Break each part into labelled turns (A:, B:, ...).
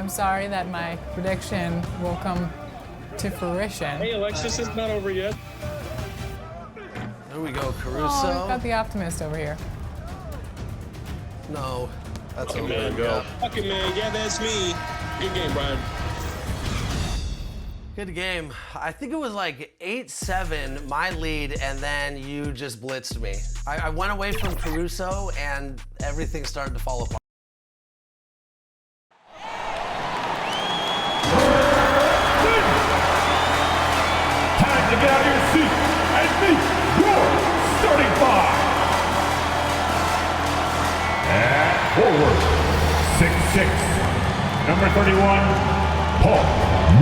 A: I'm sorry that my prediction will come to fruition.
B: Hey, Alexis, it's not over yet.
C: There we go, Caruso.
A: Oh, we've got the optimist over here.
C: No, that's
B: Fucking
C: over.
B: man,
C: Yeah.
B: Fucking man, yeah, that's me. Good game, Brian.
C: Good game. I think it was like 8-7, my lead, and then you just blitzed me. I went away from Caruso, and everything started to fall apart.
D: Time to get out of your seat and meet your starting five. At forward, 6'6", number 31, Paul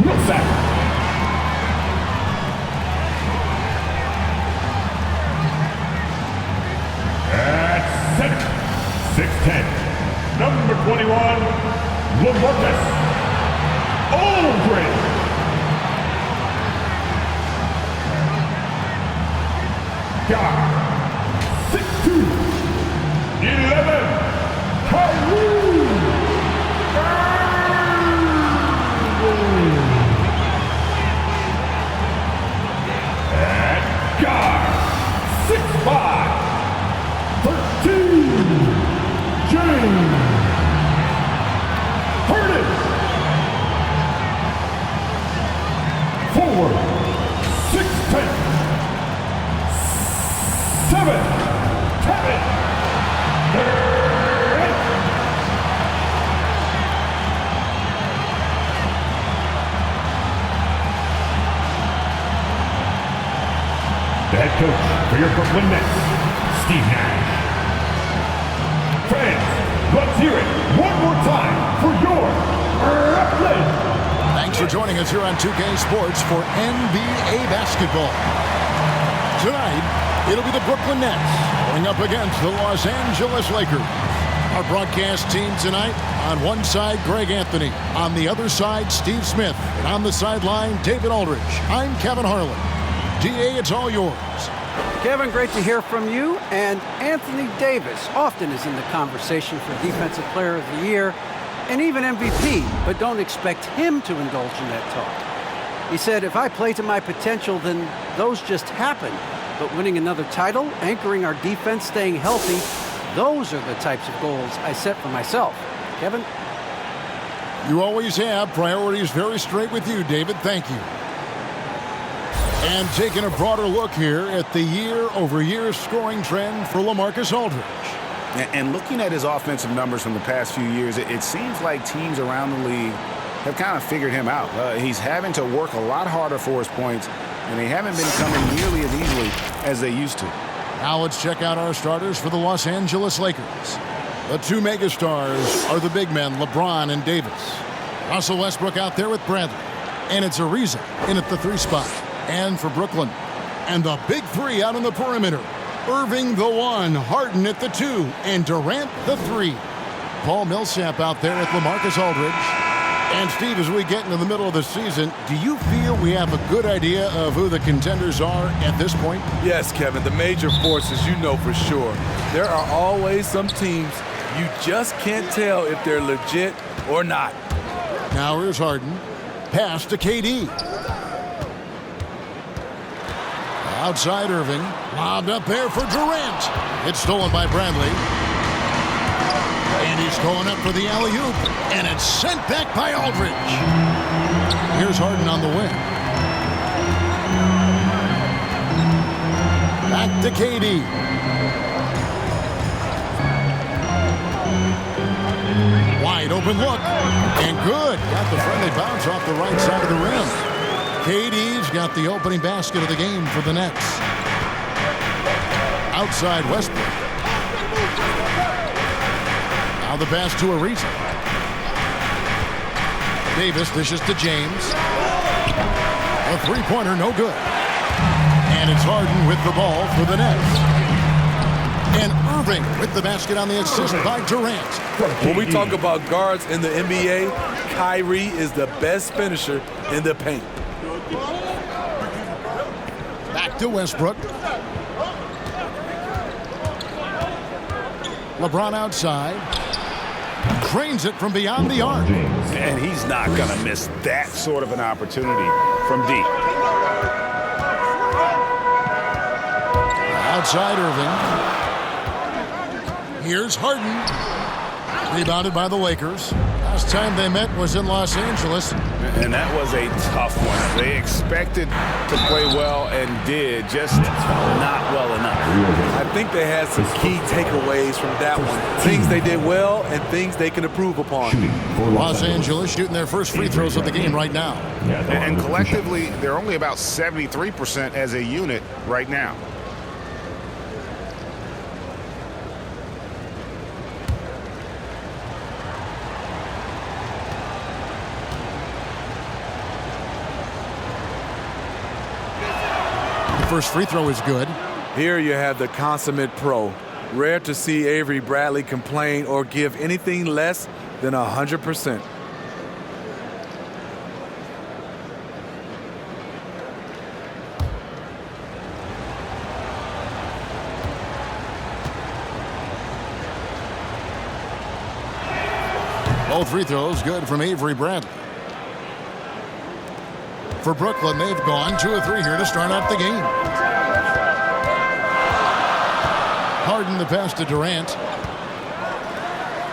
D: Millsap. At center, 6'10", number 21, Lamarcus Aldridge. Guard, 6'2", 11, and guard, 6'5", 13, James Harden. Forward, 6'10", 7, Kevin Durant. The head coach for your Brooklyn Nets, Steve Nash. Friends, let's hear it one more time for your Brooklyn.
E: Thanks for joining us here on 2K Sports for NBA basketball. Tonight, it'll be the Brooklyn Nets going up against the Los Angeles Lakers. Our broadcast team tonight, on one side, Greg Anthony. On the other side, Steve Smith. And on the sideline, David Aldridge. I'm Kevin Harlan. DA, it's all yours.
F: Kevin, great to hear from you. And Anthony Davis often is in the conversation for Defensive Player of the Year and even MVP, but don't expect him to indulge in that talk. He said, if I play to my potential, then those just happen. But winning another title, anchoring our defense, staying healthy, those are the types of goals I set for myself. Kevin?
E: You always have priorities very straight with you, David. Thank you. And taking a broader look here at the year-over-year scoring trend for Lamarcus Aldridge.
G: And looking at his offensive numbers from the past few years, it seems like teams around the league have kind of figured him out. He's having to work a lot harder for his points, and they haven't been coming nearly as easily as they used to.
E: Now let's check out our starters for the Los Angeles Lakers. The two megastars are the big men, LeBron and Davis. Russell Westbrook out there with Bradley. And it's Ariza in at the 3 spot. And for Brooklyn. And the big 3 out on the perimeter. Irving the 1, Harden at the 2, and Durant the 3. Paul Millsap out there with Lamarcus Aldridge. And Steve, as we get into the middle of the season, do you feel we have a good idea of who the contenders are at this point?
H: Yes, Kevin, the major forces, you know for sure. There are always some teams you just can't tell if they're legit or not.
E: Now here's Harden. Pass to KD. Outside Irving. Lobbed up there for Durant. It's stolen by Bradley. And he's going up for the alley-oop. And it's sent back by Aldridge. Here's Harden on the wing. Back to KD. Wide open look. And good. Got the friendly bounce off the right side of the rim. KD's got the opening basket of the game for the Nets. Outside Westbrook. Now the pass to Ariza. Davis dishes to James. A three-pointer, no good. And it's Harden with the ball for the Nets. And Irving with the basket on the assist by Durant.
H: When we talk about guards in the NBA, Kyrie is the best finisher in the paint.
E: Back to Westbrook. LeBron outside. Drains it from beyond the arc.
G: And he's not going to miss that sort of an opportunity from deep.
E: Outside Irving. Here's Harden. Rebounded by the Lakers. Last time they met was in Los Angeles.
G: And that was a tough one. They expected to play well and did, just not well enough.
H: I think they had some key takeaways from that one. Things they did well and things they can improve upon.
E: Los Angeles shooting their first free throws of the game right now.
G: And collectively, they're only about 73% as a unit right now.
E: First free throw is good.
H: Here you have the consummate pro. Rare to see Avery Bradley complain or give anything less than 100%.
E: Both free throws good from Avery Bradley. For Brooklyn, they've gone 2 of 3 here to start out the game. Harden the pass to Durant.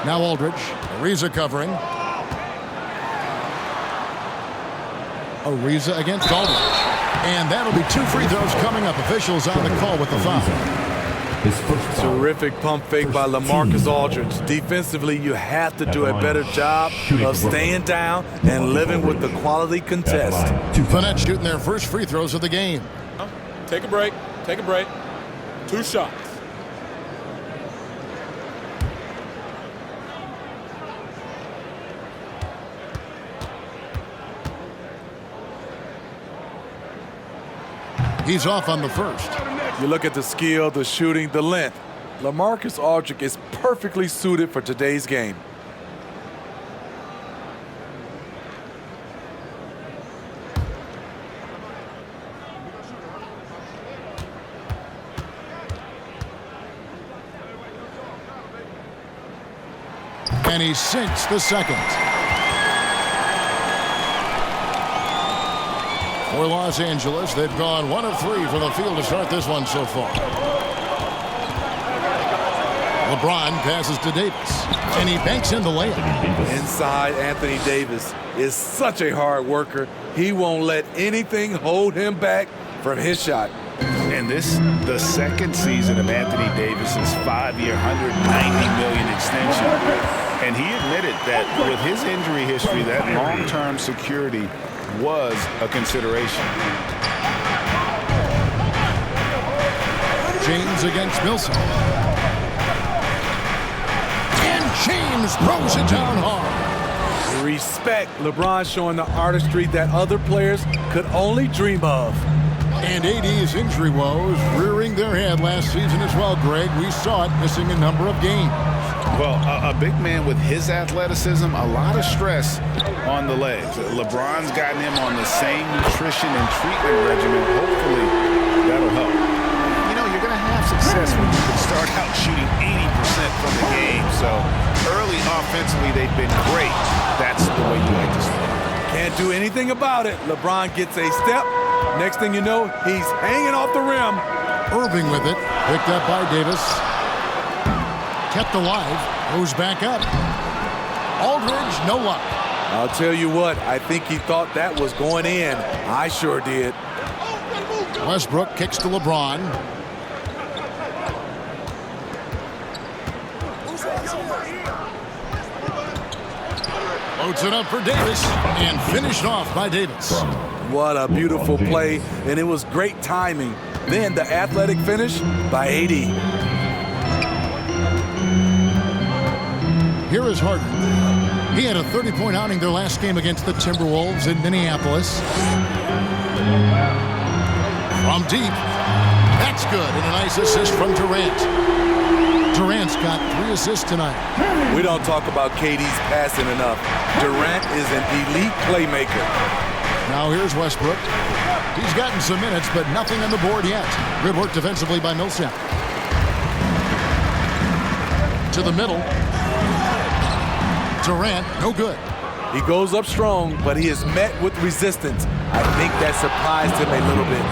E: Now Aldridge. Ariza covering. Ariza against Aldridge. And that'll be 2 free throws coming up. Officials on the call with the foul.
H: Terrific pump fake by Lamarcus Aldridge. Defensively, you have to do a better job of staying down and living with the quality contest.
E: Fournette shooting their first free throws of the game.
B: Take a break. Take a break. 2 shots.
E: He's off on the first.
H: You look at the skill, the shooting, the length. Lamarcus Aldridge is perfectly suited for today's game.
E: And he sinks the second. For Los Angeles, they've gone 1 of 3 from the field to start this one so far. LeBron passes to Davis, and he banks in the layup.
H: Inside, Anthony Davis is such a hard worker. He won't let anything hold him back from his shot.
G: And this, the second season of Anthony Davis's 5-year, $190 million extension. And he admitted that with his injury history, that long-term security was a consideration.
E: James against Millsap. And James throws it down hard.
H: Respect. LeBron showing the artistry that other players could only dream of.
E: And AD's injury woes rearing their head last season as well, Greg. We saw it, missing a number of games.
G: Well, a big man with his athleticism, a lot of stress on the legs. LeBron's gotten him on the same nutrition and treatment regimen. Hopefully, that'll help. You know, you're going to have success when you can start out shooting 80% from the game. So early offensively, they've been great. That's the way you like to start.
H: Can't do anything about it. LeBron gets a step. Next thing you know, he's hanging off the rim.
E: Irving with it, picked up by Davis. Kept alive, goes back up. Aldridge, no luck.
H: I'll tell you what, I think he thought that was going in. I sure did.
E: Westbrook kicks to LeBron. Loads it up for Davis and finished off by Davis.
H: What a beautiful play, and it was great timing. Then the athletic finish by AD.
E: Here is Harden. He had a 30-point outing their last game against the Timberwolves in Minneapolis. From deep. That's good, and a nice assist from Durant. Durant's got 3 assists tonight.
H: We don't talk about KD's passing enough. Durant is an elite playmaker.
E: Now here's Westbrook. He's gotten some minutes, but nothing on the board yet. Good work defensively by Millsap. To the middle. Durant, no good.
H: He goes up strong, but he is met with resistance. I think that surprised him a little bit.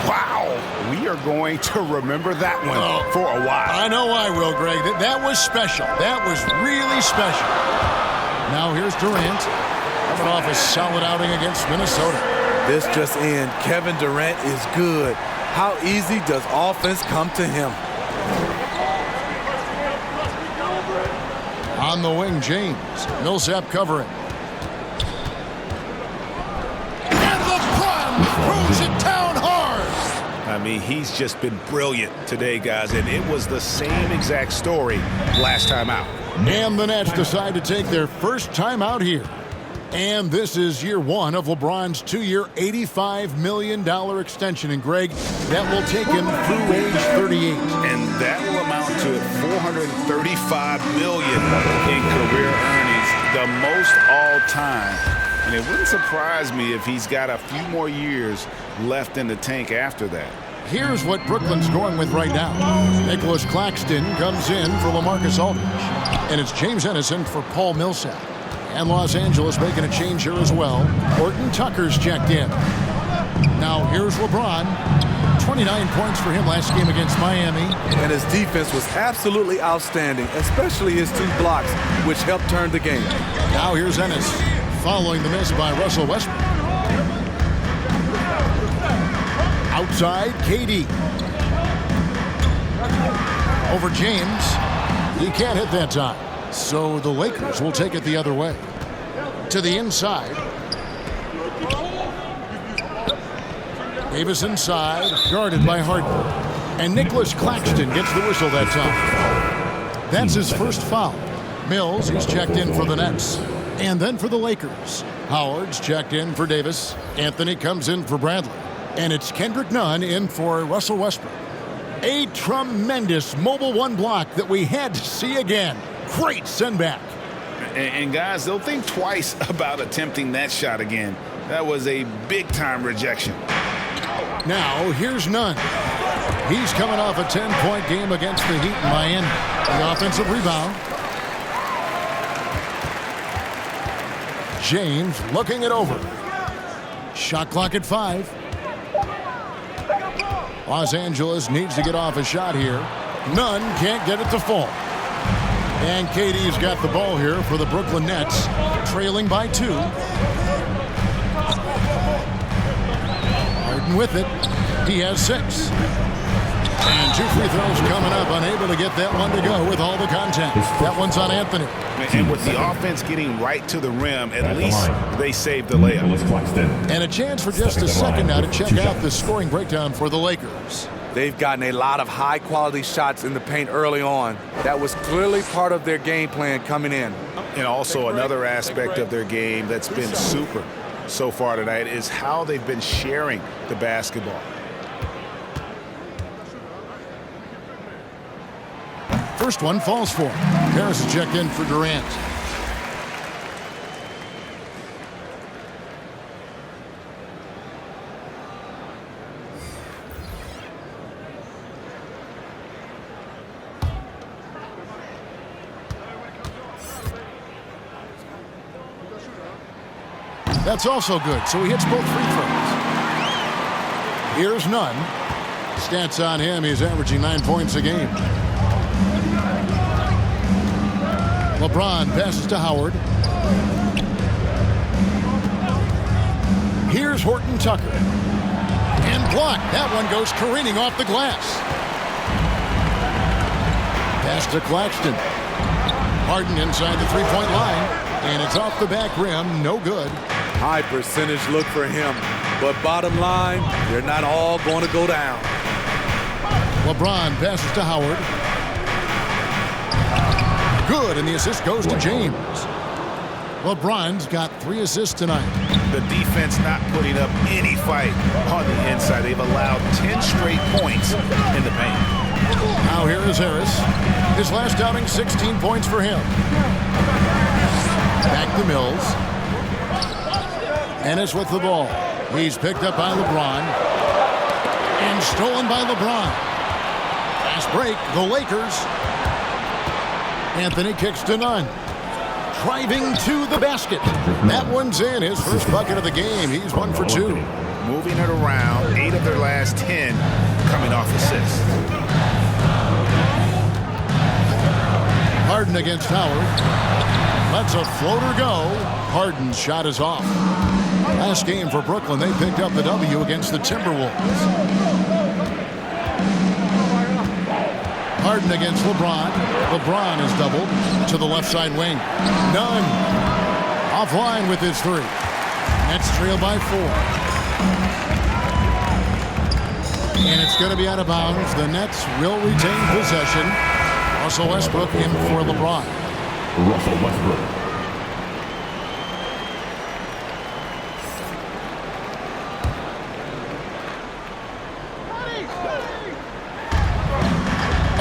G: Wow, we are going to remember that one for a while.
E: I know I will, Greg. That was special. That was really special. Now here's Durant, coming off a solid outing against Minnesota.
H: This just in, Kevin Durant is good. How easy does offense come to him?
E: On the wing, James. Millsap covering. And LeBron throws it down hard.
G: I mean, he's just been brilliant today, guys, and it was the same exact story last time out.
E: And the Nets decide to take their first time out here. And this is year one of LeBron's 2-year, $85 million extension. And, Greg, that will take him through age 38.
G: And that will amount to $435 million in career earnings, the most all-time. And it wouldn't surprise me if he's got a few more years left in the tank after that.
E: Here's what Brooklyn's going with right now. Nicholas Claxton comes in for Lamarcus Aldridge. And it's James Ennison for Paul Millsap. And Los Angeles making a change here as well. Horton Tucker's checked in. Now here's LeBron. 29 points for him last game against Miami.
H: And his defense was absolutely outstanding, especially his 2 blocks, which helped turn the game.
E: Now here's Ennis, following the miss by Russell Westbrook. Outside, KD. Over James. He can't hit that time. So the Lakers will take it the other way. To the inside. Davis inside, guarded by Harden. And Nicholas Claxton gets the whistle that time. That's his first foul. Mills, he's checked in for the Nets. And then for the Lakers. Howard's checked in for Davis. Anthony comes in for Bradley. And it's Kendrick Nunn in for Russell Westbrook. A tremendous mobile 1 block that we had to see again. Great send back.
G: And guys, they'll think twice about attempting that shot again. That was a big-time rejection.
E: Now, here's Nunn. He's coming off a 10-point game against the Heat in Miami. The offensive rebound. James looking it over. Shot clock at 5. Los Angeles needs to get off a shot here. Nunn can't get it to fall. And KD's got the ball here for the Brooklyn Nets, trailing by 2. Harden with it. He has 6. And 2 free throws coming up, unable to get that one to go with all the contact. That one's on Anthony.
G: And with the offense getting right to the rim, at least they saved the layup.
E: And a chance for just a second now to check out the scoring breakdown for the Lakers.
H: They've gotten a lot of high-quality shots in the paint early on. That was clearly part of their game plan coming in.
G: And also another aspect of their game that's been super so far tonight is how they've been sharing the basketball.
E: First one falls for him. Harris is checked in for Durant. That's also good, so he hits both free throws. Here's Nunn. Stats on him, he's averaging 9 points a game. LeBron passes to Howard. Here's Horton Tucker. And blocked. That one goes careening off the glass. Pass to Claxton. Harden inside the 3-point line. And it's off the back rim. No good.
H: High percentage look for him. But bottom line, they're not all going to go down.
E: LeBron passes to Howard. Good, and the assist goes to James. LeBron's got 3 assists tonight.
G: The defense not putting up any fight on the inside. They've allowed 10 straight points in the paint.
E: Now here is Harris. His last outing, 16 points for him. Back to Mills. Ennis with the ball. He's picked up by LeBron. And stolen by LeBron. Fast break, the Lakers. Anthony kicks to Nunn. driving to the basket. That one's in. His first bucket of the game. He's 1 for 2.
G: Moving it around, 8 of their last 10 coming off assists.
E: Harden against Howard. Lets a floater go. Harden's shot is off. Last game for Brooklyn, they picked up the W against the Timberwolves. Harden against LeBron. LeBron is doubled to the left side wing. None. Offline with his 3. Nets trail by 4. And it's going to be out of bounds. The Nets will retain possession. Russell Westbrook in for LeBron.
D: Russell Westbrook.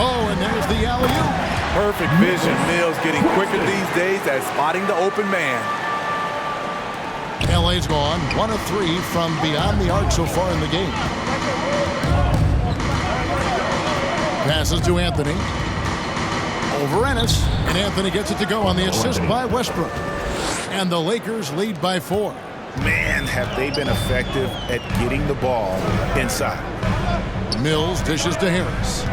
E: Oh, and there's the alley-oop.
H: Perfect vision. Mills getting quicker these days at spotting the open man.
E: LA's gone 1 of 3 from beyond the arc so far in the game. Passes to Anthony. Over Ennis. And Anthony gets it to go on the assist by Westbrook. And the Lakers lead by 4.
G: Man, have they been effective at getting the ball inside.
E: Mills dishes to Harris.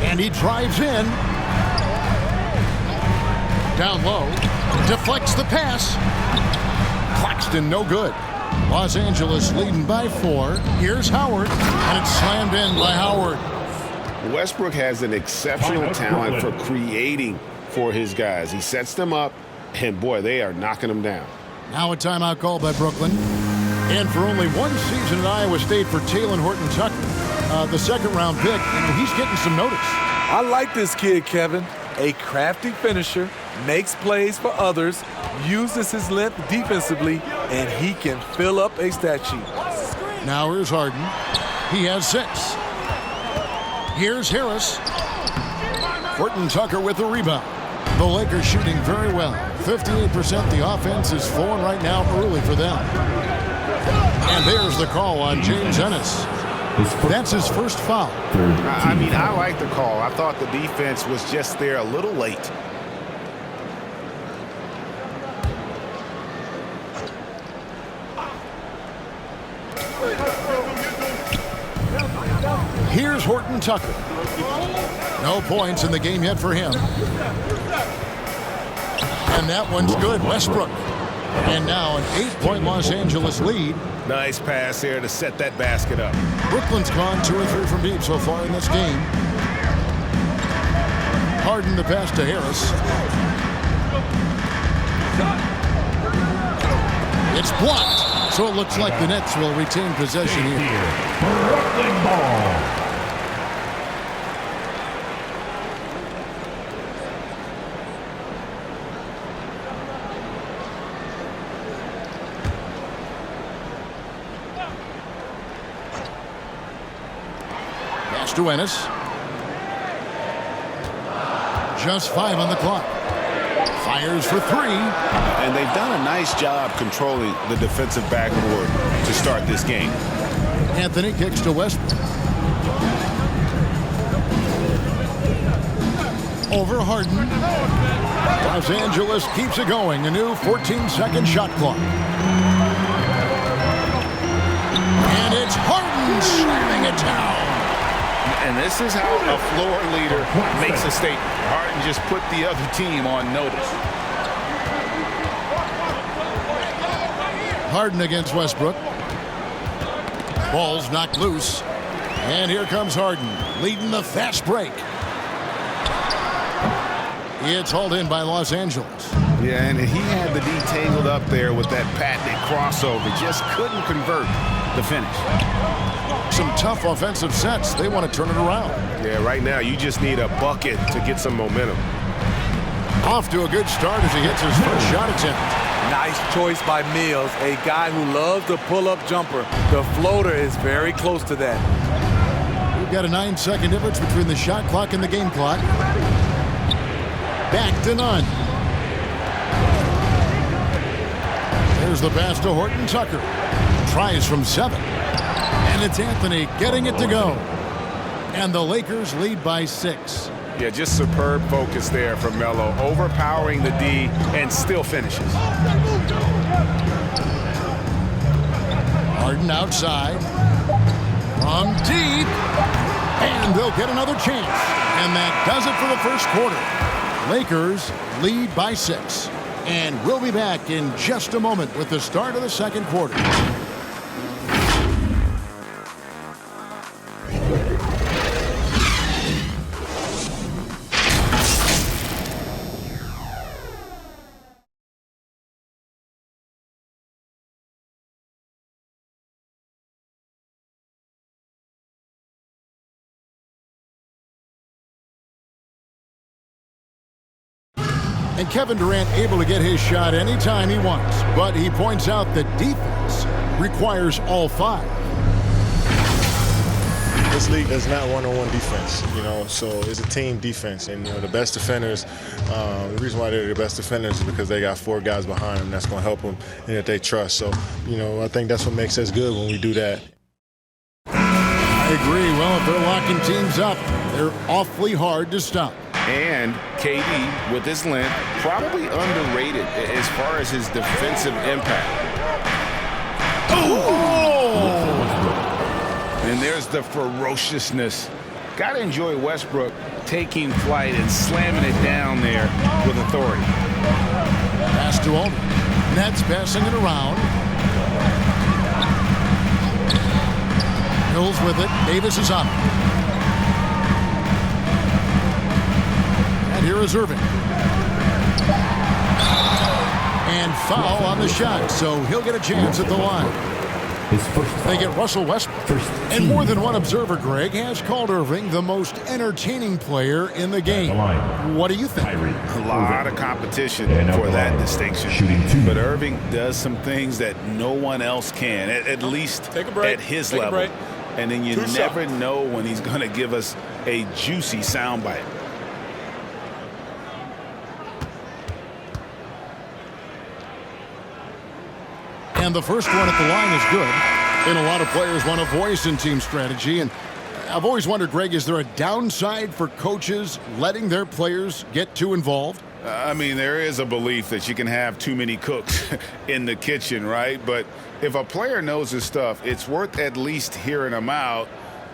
E: And he drives in. Down low. Deflects the pass. Claxton no good. Los Angeles leading by 4. Here's Howard. And it's slammed in by Howard.
G: Westbrook has an exceptional talent for creating for his guys. He sets them up, and boy, they are knocking them down.
E: Now a timeout call by Brooklyn. And for only 1 season at Iowa State for Taylor Horton-Tucker, the second-round pick, he's getting some notice.
H: I like this kid, Kevin. A crafty finisher, makes plays for others, uses his length defensively, and he can fill up a stat sheet.
E: Now here's Harden. He has 6. Here's Harris. Horton-Tucker with the rebound. The Lakers shooting very well. 58%. The offense is flowing right now early for them. And there's the call on James Ennis. That's his first foul.
G: I mean, I like the call. I thought the defense was just there a little late.
E: Here's Horton-Tucker. No points in the game yet for him. And that one's good. Westbrook. And now an 8-point Los Angeles lead.
G: Nice pass there to set that basket up.
E: Brooklyn's gone 2 or 3 from deep so far in this game. Harden the pass to Harris. It's blocked. So it looks like the Nets will retain possession here.
D: Brooklyn ball.
E: To Ennis. Just 5 on the clock. Fires for 3.
G: And they've done a nice job controlling the defensive backboard to start this game.
E: Anthony kicks to Westbrook. Over Harden. Los Angeles keeps it going. A new 14-second shot clock. And it's Harden slamming it down.
G: And this is how a floor leader makes a statement. Harden just put the other team on notice.
E: Harden against Westbrook. Ball's knocked loose. And here comes Harden, leading the fast break. It's hauled in by Los Angeles.
G: Yeah, and he had the D tangled up there with that patented crossover. Just couldn't convert the finish.
E: Some tough offensive sets. They want to turn it around.
G: Yeah, right now you just need a bucket to get some momentum.
E: Off to a good start as he hits his first shot attempt.
H: Nice choice by Mills, a guy who loves the pull-up jumper. The floater is very close to that.
E: We've got a 9-second difference between the shot clock and the game clock. Back to none. There's the pass to Horton-Tucker. Tries from 7. And it's Anthony getting it to go. And the Lakers lead by 6.
G: Yeah, just superb focus there from Melo, overpowering the D and still finishes.
E: Harden outside. From deep. And they'll get another chance. And that does it for the first quarter. Lakers lead by 6. And we'll be back in just a moment with the start of the second quarter. And Kevin Durant able to get his shot anytime he wants. But he points out that defense requires all 5.
I: This league is not one-on-one defense, so it's a team defense. And, the best defenders, the reason why they're the best defenders is because they got 4 guys behind them that's going to help them and that they trust. So, I think that's what makes us good when we do that.
E: I agree. Well, if they're locking teams up, they're awfully hard to stop.
G: And KD, with his length, probably underrated as far as his defensive impact. Oh! And there's the ferociousness. Got to enjoy Westbrook taking flight and slamming it down there with authority.
E: Pass to Aldridge. Nets passing it around. Mills with it. Davis is up. Here is Irving. And foul on the shot, so he'll get a chance at the line. They get Russell Westbrook. And more than one observer, Greg, has called Irving the most entertaining player in the game. What do you think?
G: A lot of competition for that distinction. But Irving does some things that no one else can, at least at his level. And then you never know when he's going to give us a juicy soundbite.
E: And the first one at the line is good. And a lot of players want a voice in team strategy. And I've always wondered, Greg, is there a downside for coaches letting their players get too involved?
G: I mean, there is a belief that you can have too many cooks in the kitchen, right? But if a player knows his stuff, it's worth at least hearing him out,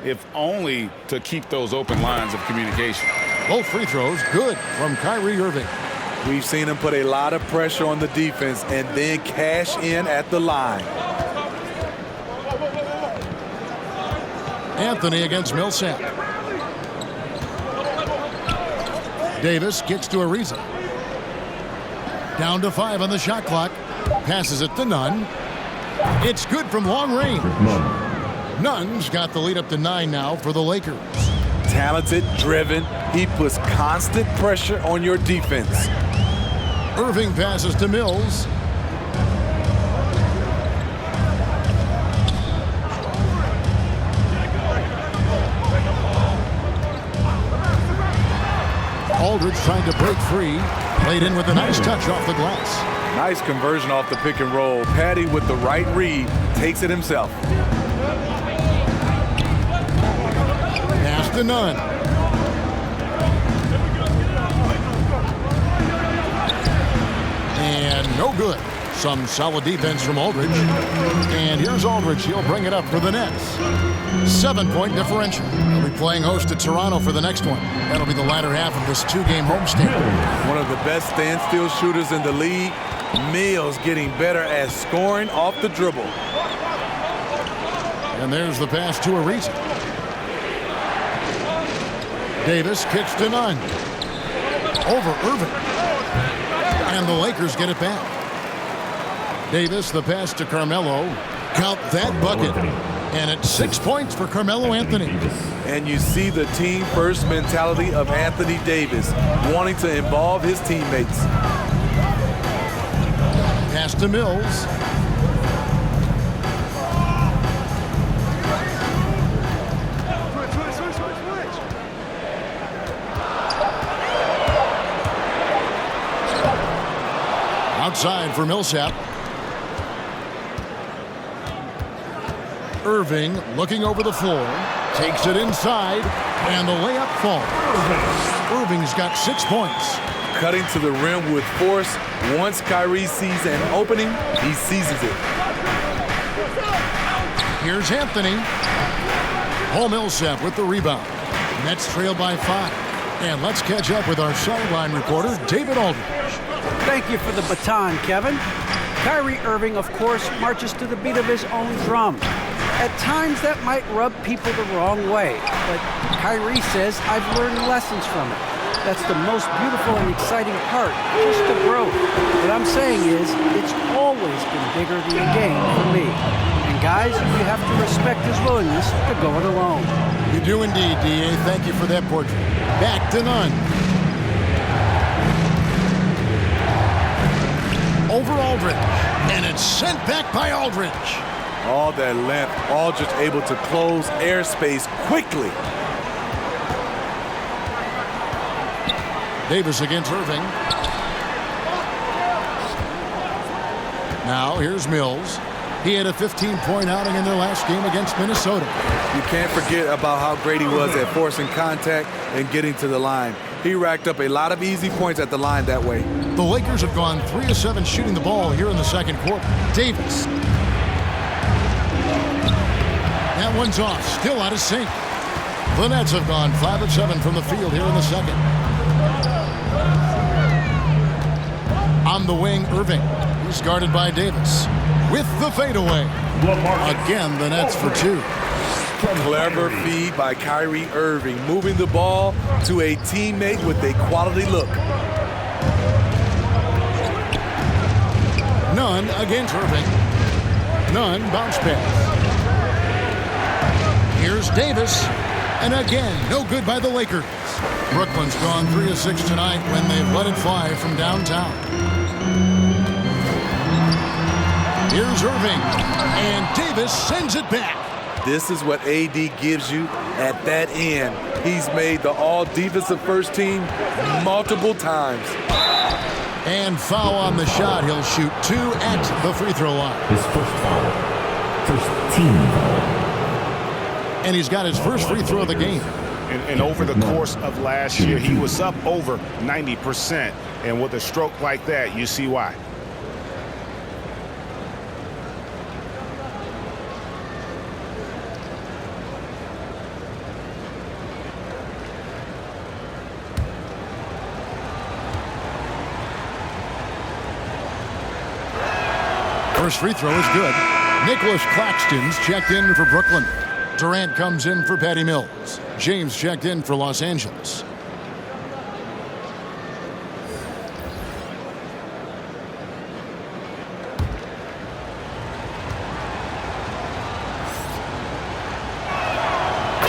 G: if only to keep those open lines of communication.
E: Both free throws good from Kyrie Irving.
H: We've seen him put a lot of pressure on the defense and then cash in at the line.
E: Anthony against Millsap. Davis gets to Ariza. Down to 5 on the shot clock. Passes it to Nunn. It's good from long range. Nunn's got the lead up to 9 now for the Lakers.
H: Talented, driven. He puts constant pressure on your defense.
E: Irving passes to Mills. Aldridge trying to break free. Played in with a nice touch off the glass.
H: Nice conversion off the pick and roll. Patty with the right read takes it himself.
E: Pass to Nunn. And no good. Some solid defense from Aldridge. And here's Aldridge. He'll bring it up for the Nets. 7-point differential. They'll be playing host to Toronto for the next one. That'll be the latter half of this 2-game homestand.
H: One of the best standstill shooters in the league. Mills getting better at scoring off the dribble.
E: And there's the pass to Ariza. Davis kicks to Nunn. Over Irving. And the Lakers get it back. Davis, the pass to Carmelo. Count that bucket. And it's 6 points for Carmelo Anthony.
H: And you see the team-first mentality of Anthony Davis, wanting to involve his teammates.
E: Pass to Mills. Outside for Millsap. Irving looking over the floor. Takes it inside, and the layup falls. Irving's got 6 points.
H: Cutting to the rim with force. Once Kyrie sees an opening, he seizes it.
E: Here's Anthony. Paul Millsap with the rebound. Nets trail by 5. And let's catch up with our sideline reporter, David Aldridge.
F: Thank you for the baton, Kevin. Kyrie Irving, of course, marches to the beat of his own drum. At times, that might rub people the wrong way, but Kyrie says, I've learned lessons from it. That's the most beautiful and exciting part, just the growth. What I'm saying is, it's always been bigger than a game for me. And guys, you have to respect his willingness to go it alone.
E: You do indeed, D.A. Thank you for that portrait. Back to Nunn. Over Aldridge, and it's sent back by Aldridge.
H: All that length, Aldridge able to close airspace quickly.
E: Davis against Irving. Now here's Mills. He had a 15-point outing in their last game against Minnesota.
H: You can't forget about how great he was at forcing contact and getting to the line. He racked up a lot of easy points at the line that way.
E: The Lakers have gone 3 of 7 shooting the ball here in the second quarter. Davis. That one's off, still out of sync. The Nets have gone 5 of 7 from the field here in the second. On the wing, Irving. He's guarded by Davis. With the fadeaway. Again, the Nets for 2.
H: Clever feed by Kyrie Irving, moving the ball to a teammate with a quality look.
E: Nunn against Irving. Nunn bounce pass. Here's Davis. And again, no good by the Lakers. Brooklyn's gone 3 of 6 tonight when they've let it fly from downtown. Here's Irving. And Davis sends it back.
H: This is what AD gives you at that end. He's made the all-defensive first team multiple times.
E: And foul on the shot. He'll shoot 2 at the free throw line.
D: His first foul. First team foul.
E: And he's got his first free throw of the game.
G: And over the course of last year, he was up over 90%. And with a stroke like that, you see why.
E: First free throw is good. Nicholas Claxton's checked in for Brooklyn. Durant comes in for Patty Mills. James checked in for Los Angeles.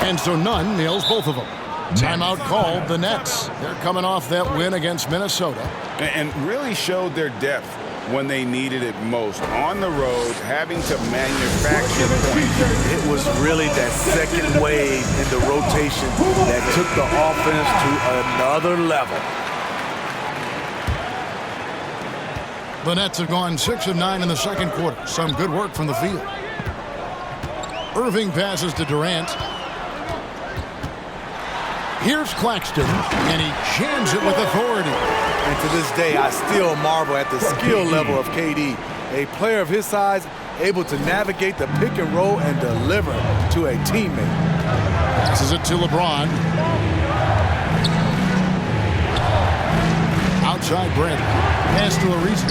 E: And so Nunn nails both of them. Timeout called the Nets. They're coming off that win against Minnesota.
G: And really showed their depth when they needed it most. On the road, having to manufacture points.
H: It was really that second wave in the rotation that took the offense to another level.
E: The Nets have gone 6 of 9 in the second quarter. Some good work from the field. Irving passes to Durant. Here's Claxton, and he jams it with authority.
H: And to this day, I still marvel at the skill level of KD. A player of his size, able to navigate the pick and roll and deliver to a teammate.
E: Passes it to LeBron. Outside Bradley. Pass to Ariza.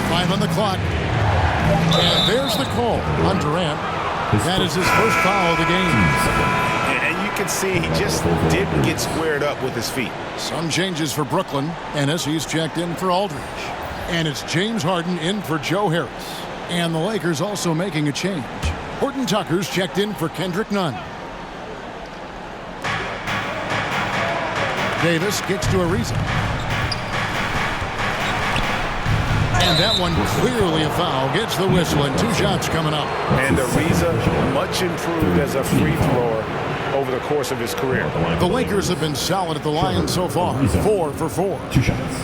E: Five on the clock. And there's the call on Durant. That is his first foul of the game.
G: And you can see he just didn't get squared up with his feet.
E: Some changes for Brooklyn. Ennis, he's checked in for Aldridge. And it's James Harden in for Joe Harris. And the Lakers also making a change. Horton Tucker's checked in for Kendrick Nunn. Davis kicks to Ariza. And that one clearly a foul. Gets the whistle and 2 shots coming up.
G: And Ariza much improved as a free thrower over the course of his career.
E: The Lakers have been solid at the line so far. 4 for 4.
D: 2 shots.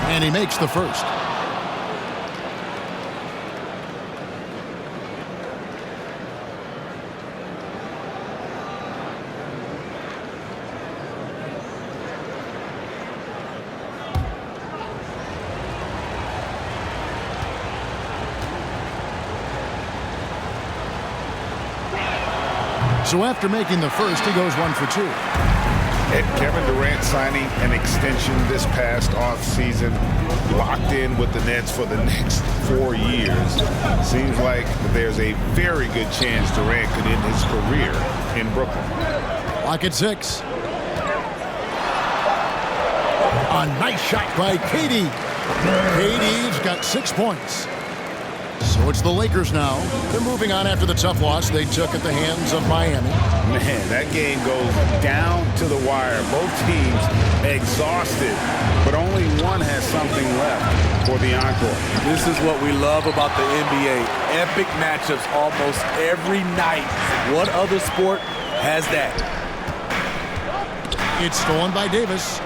E: And he makes the first. So after making the first, he goes 1 for 2.
G: And Kevin Durant signing an extension this past offseason, locked in with the Nets for the next 4 years. Seems like there's a very good chance Durant could end his career in Brooklyn.
E: Lock at 6. A nice shot by KD. KD's got 6 points. So it's the Lakers now. They're moving on after the tough loss they took at the hands of Miami.
G: Man, that game goes down to the wire. Both teams exhausted, but only one has something left for the encore.
H: This is what we love about the NBA. Epic matchups almost every night. What other sport has that?
E: It's stolen by Davis.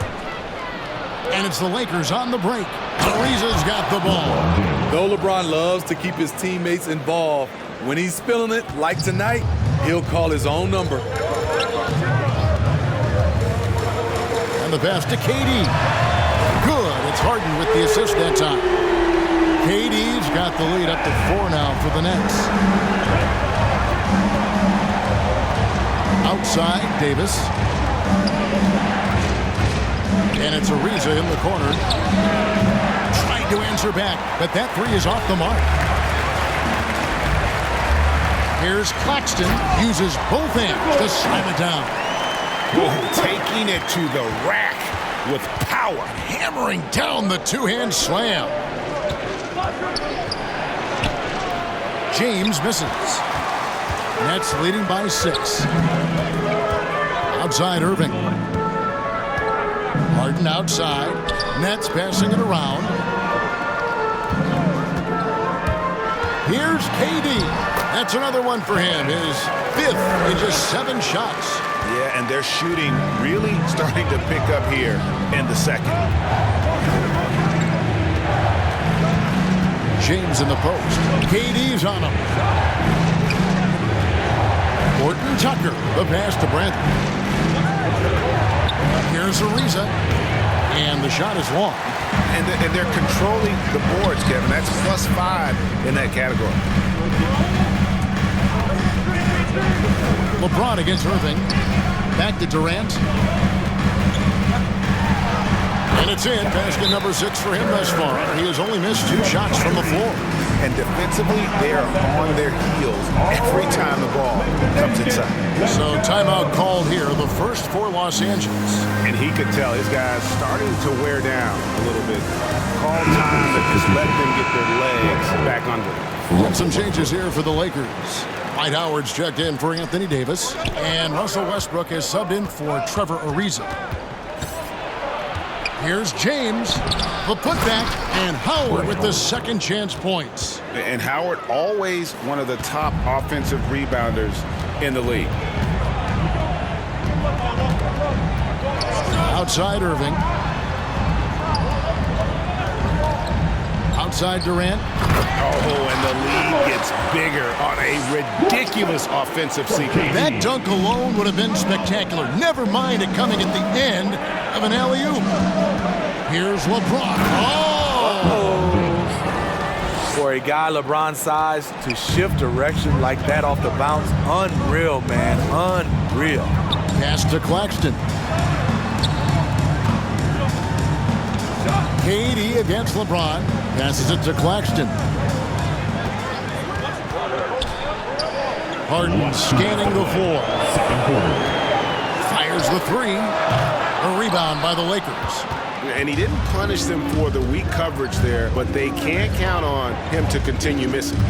E: And it's the Lakers on the break. Ariza's got the ball.
H: Though LeBron loves to keep his teammates involved, when he's feeling it, like tonight, he'll call his own number.
E: And the pass to KD. Good. It's Harden with the assist that time. KD's got the lead up to 4 now for the Nets. Outside, Davis. And it's Ariza in the corner. Trying to answer back, but that 3 is off the mark. Here's Claxton. Uses both hands to slam it down.
G: Taking it to the rack with power.
E: Hammering down the 2-hand slam. James misses. Nets leading by 6. Outside Irving. Harden outside. Nets passing it around. Here's KD. That's another one for him. His 5th in just 7 shots.
G: Yeah, and they're shooting really starting to pick up here in the second.
E: James in the post. KD's on him. Horton Tucker. The pass to Bradley. Here's Ariza. And the shot is long.
G: And they're controlling the boards, Kevin. That's +5 in that category.
E: LeBron against Irving. Back to Durant. And it's in. Basket number 6 for him thus far. He has only missed 2 shots from the floor.
G: And defensively, they are on their heels every time the ball comes inside.
E: So timeout called here, the first for Los Angeles.
G: And he could tell his guys starting to wear down a little bit. Call time to just let them get their legs back under them.
E: And some changes here for the Lakers. Dwight Howard's checked in for Anthony Davis. And Russell Westbrook is subbed in for Trevor Ariza. Here's James, the putback, and Howard with the second chance points.
G: And Howard always one of the top offensive rebounders in the league.
E: Outside Irving. Outside Durant.
G: Oh, and the lead gets bigger on a ridiculous offensive sequence.
E: That dunk alone would have been spectacular. Never mind it coming at the end of an alley-oop. Here's LeBron. Oh!
H: For a guy LeBron's size to shift direction like that off the bounce, unreal, man, unreal.
E: Pass to Claxton. KD against LeBron. Passes it to Claxton. Harden scanning the floor. Fires the 3. A rebound by the Lakers.
G: And he didn't punish them for the weak coverage there, but they can't count on him to continue missing.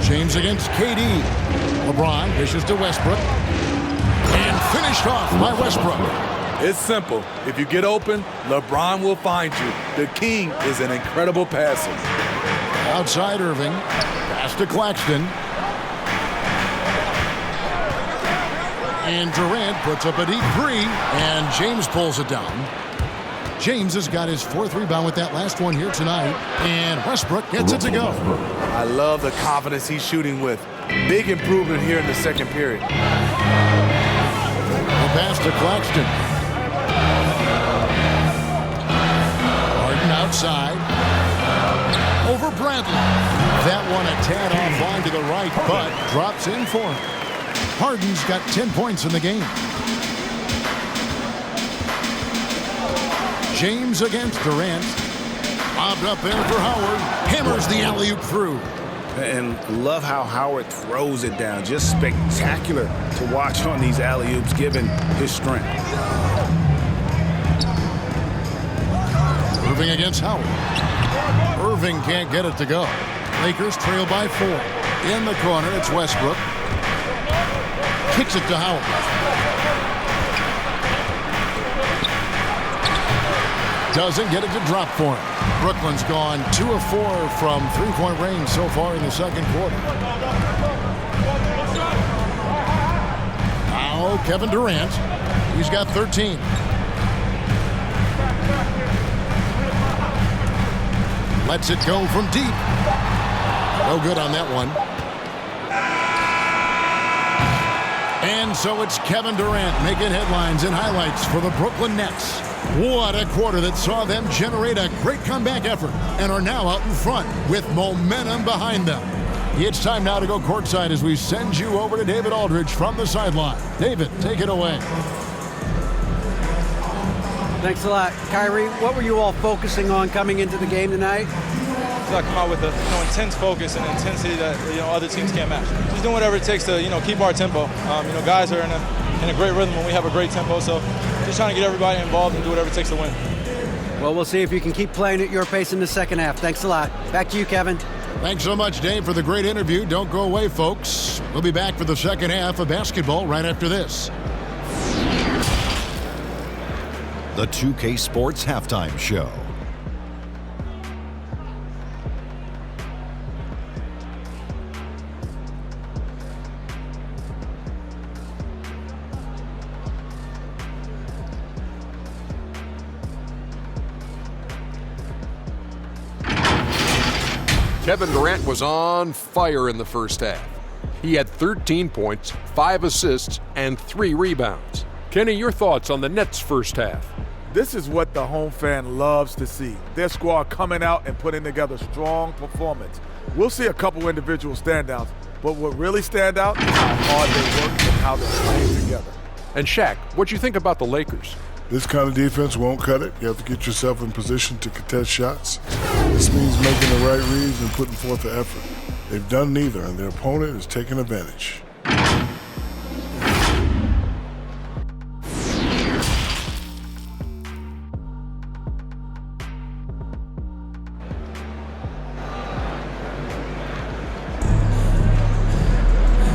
E: James against KD. LeBron dishes to Westbrook. And finished off by Westbrook.
H: It's simple. If you get open, LeBron will find you. The king is an incredible passer.
E: Outside Irving. Pass to Claxton. And Durant puts up a deep three, and James pulls it down. James has got his 4th rebound with that last one here tonight, and Westbrook gets it to go.
H: I love the confidence he's shooting with. Big improvement here in the second period.
E: The pass to Claxton. Harden outside. Over Bradley. That one a tad offline to the right, but drops in for him. Harden's got 10 points in the game. James against Durant. Lobbed up there for Howard. Hammers the alley-oop through.
G: And love how Howard throws it down. Just spectacular to watch on these alley-oops given his strength.
E: Irving against Howard. Irving can't get it to go. Lakers trail by 4. In the corner, it's Westbrook. Kicks it to Howard. Doesn't get it to drop for him. Brooklyn's gone 2 of 4 from three-point range so far in the second quarter. Now Kevin Durant. He's got 13. Lets it go from deep. No good on that one. And so it's Kevin Durant making headlines and highlights for the Brooklyn Nets. What a quarter that saw them generate a great comeback effort and are now out in front with momentum behind them. It's time now to go courtside as we send you over to David Aldridge from the sideline. David, take it away.
F: Thanks a lot. Kyrie, what were you all focusing on coming into the game tonight?
J: I come out with a intense focus and intensity that other teams can't match. Just doing whatever it takes to keep our tempo. Guys are in a great rhythm when we have a great tempo. So just trying to get everybody involved and do whatever it takes to win.
F: Well, we'll see if you can keep playing at your pace in the second half. Thanks a lot. Back to you, Kevin.
E: Thanks so much, Dave, for the great interview. Don't go away, folks. We'll be back for the second half of basketball right after this.
K: The 2K Sports Halftime Show.
B: Kevin Durant was on fire in the first half. He had 13 points, 5 assists, and 3 rebounds. Kenny, your thoughts on the Nets' first half?
H: This is what the home fan loves to see. Their squad coming out and putting together strong performance. We'll see a couple individual standouts, but what really stand out is how hard they work and how they're playing together.
B: And Shaq, what do you think about the Lakers?
I: This kind of defense won't cut it. You have to get yourself in position to contest shots. This means making the right reads and putting forth the effort. They've done neither, and their opponent is taking advantage.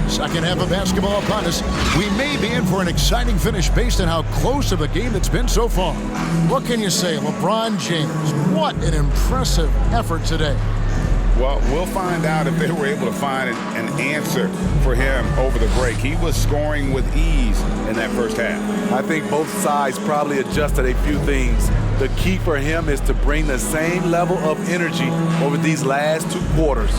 E: Second half of basketball upon us. We may be in for an exciting finish based on how close of a game it's been so far. What can you say, LeBron James? What an impressive effort today.
G: Well, we'll find out if they were able to find an answer for him over the break. He was scoring with ease in that first half.
H: I think both sides probably adjusted a few things. The key for him is to bring the same level of energy over these last 2 quarters.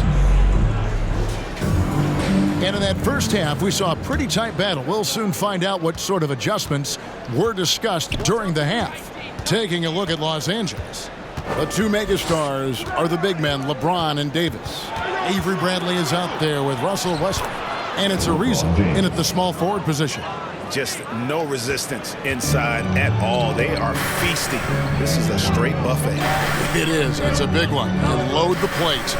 E: And in that first half, we saw a pretty tight battle. We'll soon find out what sort of adjustments were discussed during the half. Taking a look at Los Angeles. The 2 megastars are the big men, LeBron and Davis. Avery Bradley is out there with Russell Westbrook. And it's Ariza in at the small forward position.
G: Just no resistance inside at all. They are feasting. This is a straight buffet.
E: It is. It's a big one. And load the plate.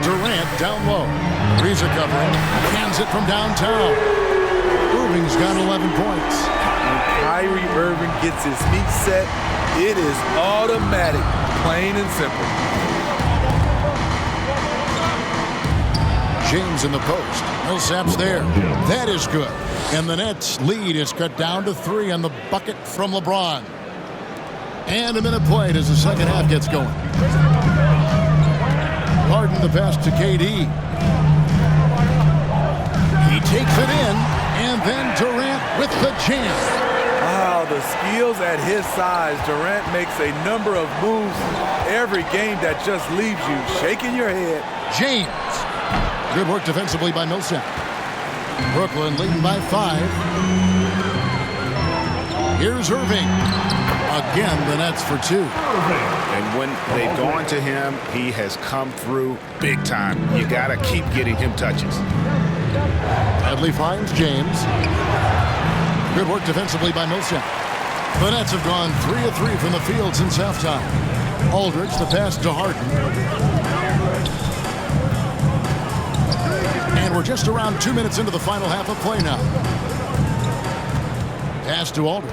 E: Durant down low. Ariza covering. Hands it from downtown. Irving's got 11 points.
H: When Kyrie Irving gets his feet set, it is automatic, plain and simple.
E: James in the post. Millsap's there. That is good. And the Nets' lead is cut down to 3 on the bucket from LeBron. And a minute played as the second half gets going. Harden the pass to KD. takes it in, and then Durant with the jam.
H: Wow, the skills at his size. Durant makes a number of moves every game that just leaves you shaking your head.
E: James. Good work defensively by Millsap. Brooklyn leading by 5. Here's Irving. Again, the Nets for 2.
G: And when they've gone to him, he has come through big time. You got to keep getting him touches.
E: Bradley finds James. Good work defensively by Millsap. The Nets have gone 3 of 3 from the field since halftime. Aldridge, the pass to Harden. And we're just around 2 minutes into the final half of play now. Pass to Aldridge.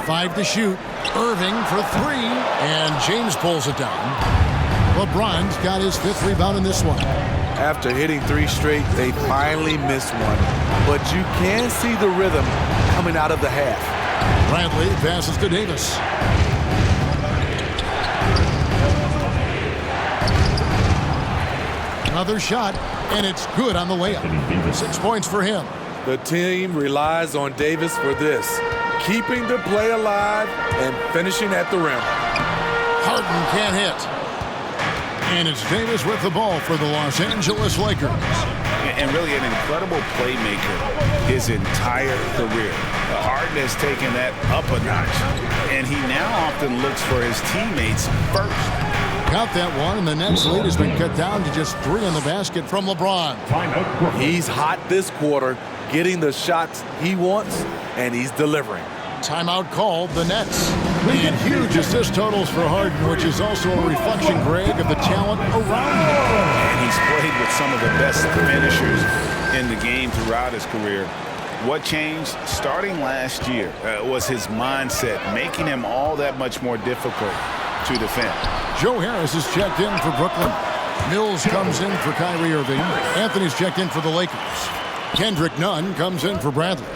E: 5 to shoot. Irving for 3. And James pulls it down. LeBron's got his 5th rebound in this one.
H: After hitting 3 straight, they finally missed one. But you can see the rhythm coming out of the half.
E: Bradley passes to Davis. Another shot, and it's good on the layup. 6 points for him.
H: The team relies on Davis for this, keeping the play alive and finishing at the rim.
E: Harden can't hit. And it's Davis with the ball for the Los Angeles Lakers.
G: And really an incredible playmaker his entire career. Harden has taken that up a notch, and he now often looks for his teammates first.
E: Got that one, and the Nets lead has been cut down to just 3 in the basket from LeBron.
H: He's hot this quarter, getting the shots he wants, and he's delivering.
E: Timeout called, the Nets. And huge assist totals for Harden, which is also a reflection, Greg, of the talent around him.
G: And he's played with some of the best finishers in the game throughout his career. What changed starting last year was his mindset, making him all that much more difficult to defend.
E: Joe Harris is checked in for Brooklyn. Mills comes in for Kyrie Irving. Anthony's checked in for the Lakers. Kendrick Nunn comes in for Bradley.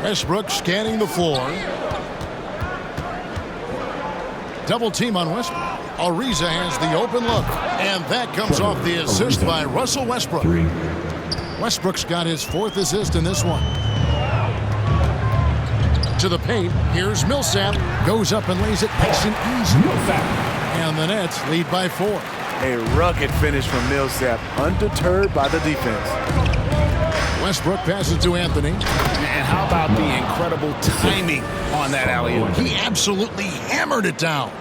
E: Westbrook scanning the floor. Double team on Westbrook. Ariza has the open look, and that comes off the assist by Russell Westbrook. Westbrook's got his 4th assist in this one. To the paint, here's Millsap. Goes up and lays it nice and easy. And the Nets lead by 4.
H: A rugged finish from Millsap, undeterred by the defense.
E: Westbrook passes to Anthony.
G: And how about the incredible timing on that alley-oop?
E: He absolutely hammered it down.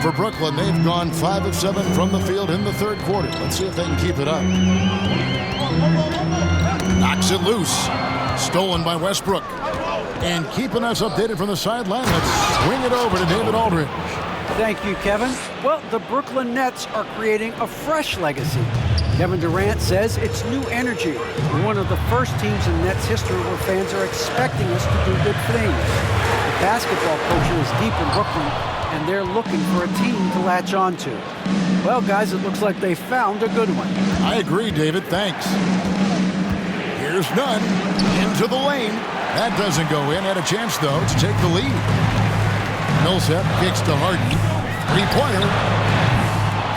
E: For Brooklyn, they've gone 5 of 7 from the field in the 3rd quarter. Let's see if they can keep it up. Knocks it loose. Stolen by Westbrook. And keeping us updated from the sideline, let's swing it over to David Aldridge.
F: Thank you, Kevin. Well, the Brooklyn Nets are creating a fresh legacy. Kevin Durant says it's new energy. We're one of the first teams in Nets history where fans are expecting us to do good things. The basketball culture is deep in Brooklyn, and they're looking for a team to latch on to. Well, guys, it looks like they found a good one.
E: I agree, David. Thanks. Here's Nunn into the lane. That doesn't go in. Had a chance, though, to take the lead. Millsap kicks to Harden. 3-pointer.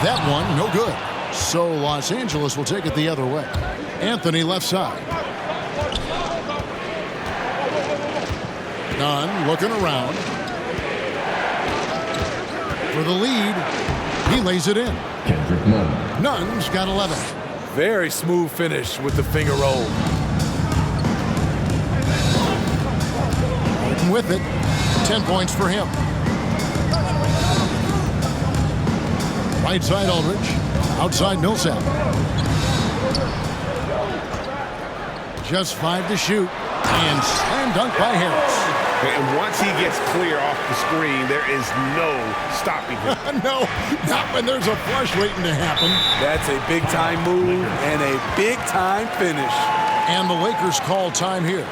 E: That one, no good. So Los Angeles will take it the other way. Anthony left side. Nunn looking around. For the lead, he lays it in. Nunn's got 11.
H: Very smooth finish with the finger roll.
E: With it, 10 points for him. Right side Aldridge, outside Millsap. Just 5 to shoot, and slam dunk by Harris.
G: And once he gets clear off the screen, there is no stopping him.
E: No, not when there's a flush waiting to happen.
H: That's a big-time move and a big-time finish.
E: And the Lakers call time here.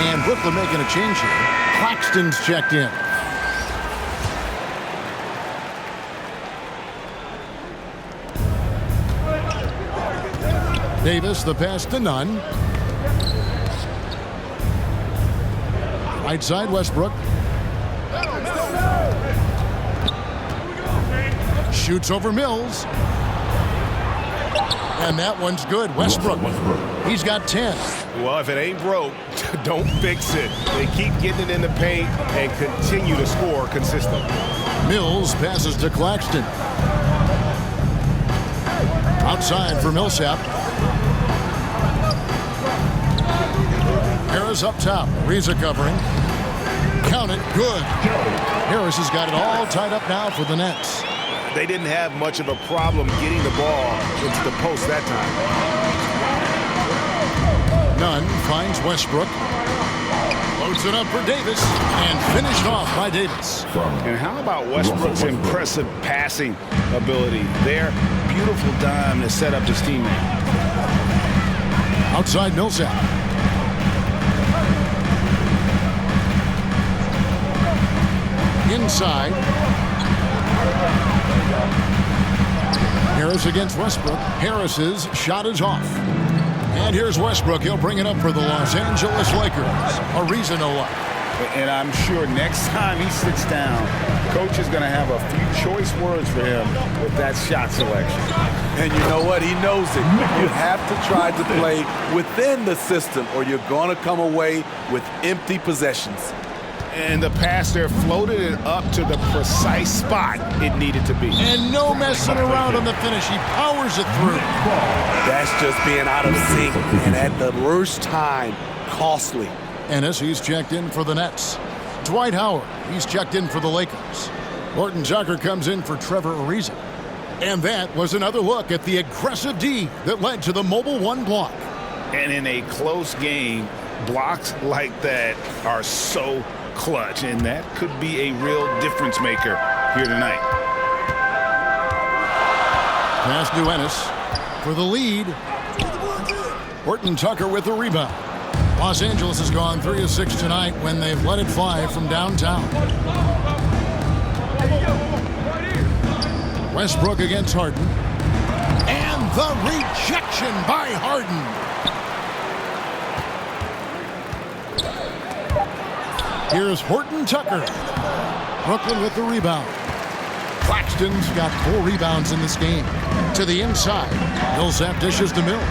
E: And Brooklyn making a change here. Claxton's checked in. Davis, the pass to Nunn. Right side, Westbrook. Shoots over Mills. And that one's good. Westbrook. He's got 10.
G: Well, if it ain't broke, don't fix it. They keep getting it in the paint and continue to score consistently.
E: Mills passes to Claxton. Outside for Millsap. Harris up top. Reza covering. Count it. Good. Harris has got it all tied up now for the Nets.
G: They didn't have much of a problem getting the ball into the post that time.
E: Nunn finds Westbrook. Loads it up for Davis and finished off by Davis.
G: And how about Westbrook's impressive passing ability there? Beautiful dime to set up his teammate.
E: Outside Millsap. Inside. Harris against Westbrook. Harris's shot is off. And here's Westbrook. He'll bring it up for the Los Angeles Lakers. A reason to like.
G: And I'm sure next time he sits down, coach is going to have a few choice words for him with that shot selection.
H: And you know what? He knows it. You have to try to play within the system or you're going to come away with empty possessions.
G: And the pass there floated it up to the precise spot it needed to be.
E: And no messing around on the finish. He powers it through.
H: That's just being out of sync. And at the worst time, costly.
E: Ennis, he's checked in for the Nets. Dwight Howard, he's checked in for the Lakers. Horton Tucker comes in for Trevor Ariza. And that was another look at the aggressive D that led to the Mobile One block.
G: And in a close game, blocks like that are so clutch, and that could be a real difference maker here tonight.
E: Pass to Ennis for the lead. Horton Tucker with the rebound. Los Angeles has gone 3 of 6 tonight when they've let it fly from downtown. Westbrook against Harden. And the rejection by Harden. Here's Horton Tucker. Brooklyn with the rebound. Claxton's got 4 rebounds in this game. To the inside. Millsap dishes to Mills.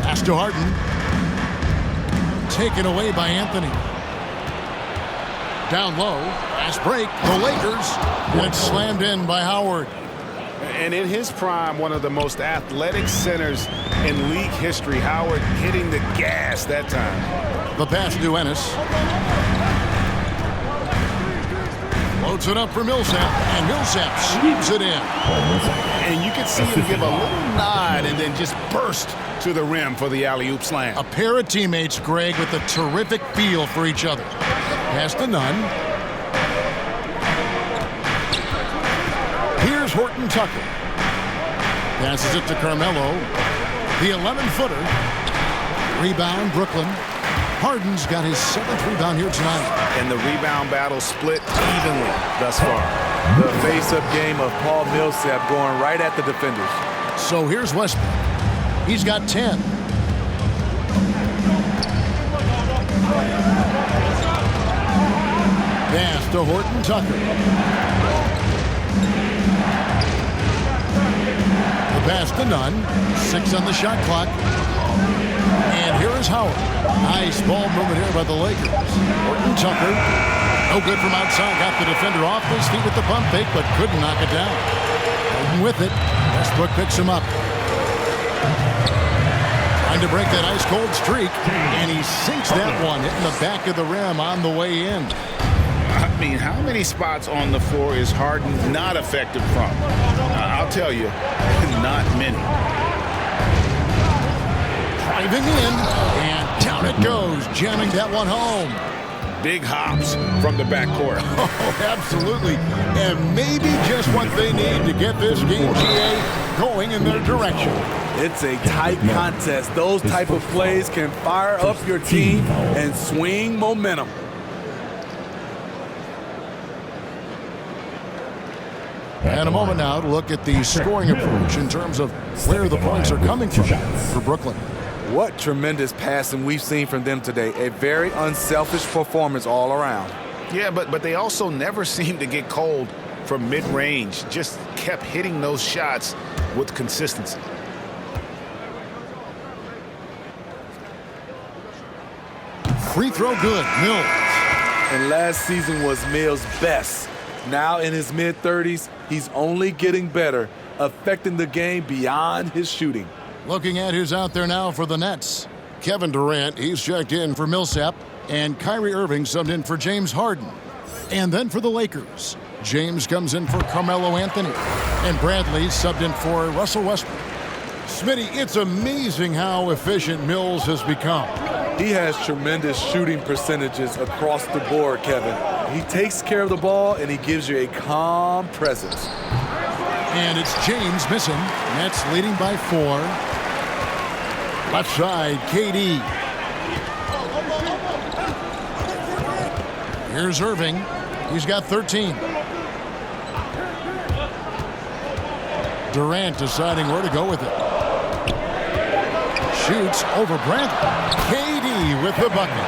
E: Pass to Harden. Taken away by Anthony. Down low. Fast break. The Lakers. And it's slammed in by Howard.
G: And in his prime, one of the most athletic centers in league history, Howard hitting the gas that time.
E: The pass to Ennis. Loads it up for Millsap, and Millsap sweeps it in.
G: And you can see him give a little nod and then just burst to the rim for the alley-oop slam.
E: A pair of teammates, Greg, with a terrific feel for each other. Pass to Nunn. Here's Horton Tucker. Passes it to Carmelo. The 11-footer. Rebound, Brooklyn. Harden's got his 7th rebound here tonight.
G: And the rebound battle split evenly thus far.
H: The face-up game of Paul Millsap going right at the defenders.
E: So here's Westbrook. He's got 10. Pass to Horton Tucker. The pass to Nunn. 6 on the shot clock. And here is Howard. Nice ball movement here by the Lakers. Horton Tucker. No good from outside. Got the defender off his feet with the pump fake, but couldn't knock it down. Harden with it. Westbrook picks him up. Trying to break that ice-cold streak. And he sinks that one, hitting the back of the rim on the way in.
G: I mean, how many spots on the floor is Harden not effective from? I'll tell you, not many.
E: Driving in, and down it goes, jamming that one home.
G: Big hops from the backcourt.
E: Oh, absolutely. And maybe just what they need to get this game, GA, going in their direction.
H: It's a tight contest. Those type of plays can fire up your team and swing momentum.
E: And a moment now to look at the scoring approach in terms of where the points are coming from for Brooklyn.
H: What tremendous passing we've seen from them today. A very unselfish performance all around.
G: Yeah, but they also never seemed to get cold from mid-range. Just kept hitting those shots with consistency.
E: Free throw good, Mills.
H: And last season was Mills' best. Now in his mid-30s, he's only getting better, affecting the game beyond his shooting.
E: Looking at who's out there now for the Nets. Kevin Durant, he's checked in for Millsap, and Kyrie Irving subbed in for James Harden. And then for the Lakers, James comes in for Carmelo Anthony, and Bradley subbed in for Russell Westbrook. Smitty, it's amazing how efficient Mills has become.
H: He has tremendous shooting percentages across the board, Kevin. He takes care of the ball, and he gives you a calm presence.
E: And it's James missing. Nets leading by 4. Left side, KD. Here's Irving. He's got 13. Durant deciding where to go with it. Shoots over Bradley. KD with the bucket.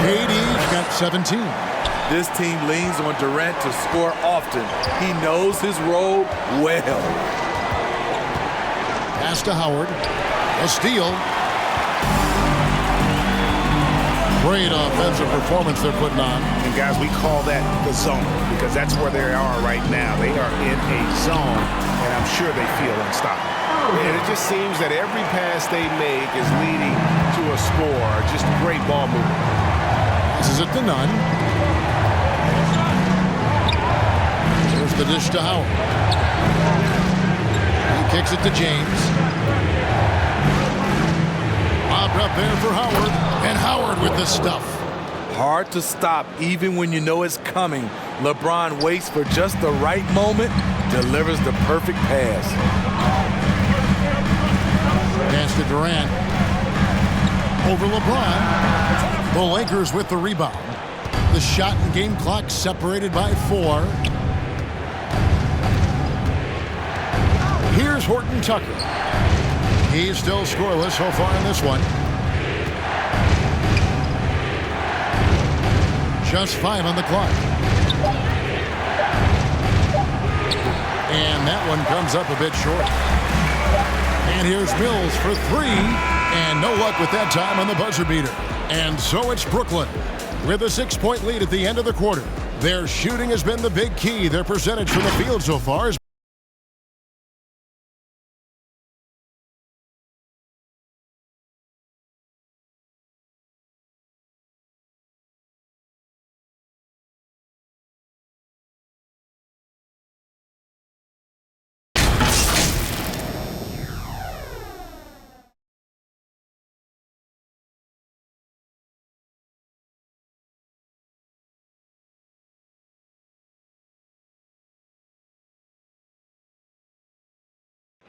E: KD's got 17.
H: This team leans on Durant to score often. He knows his role well.
E: Pass to Howard. A steal. Great offensive performance they're putting on.
G: And guys, we call that the zone because that's where they are right now. They are in a zone, and I'm sure they feel unstoppable. And it just seems that every pass they make is leading to a score. Just great ball movement.
E: Passes it to Nunn. Here's the dish to Howard. He kicks it to James. Lobbed up there for Howard. And Howard with the stuff.
H: Hard to stop even when you know it's coming. LeBron waits for just the right moment, delivers the perfect pass.
E: Pass to Durant. Over LeBron. The Lakers with the rebound. The shot and game clock separated by 4. Here's Horton Tucker. He's still scoreless so far in this one. Just 5 on the clock. And that one comes up a bit short. And here's Mills for 3. And no luck with that time on the buzzer beater. And so it's Brooklyn with a 6-point lead at the end of the quarter. Their shooting has been the big key. Their percentage from the field so far is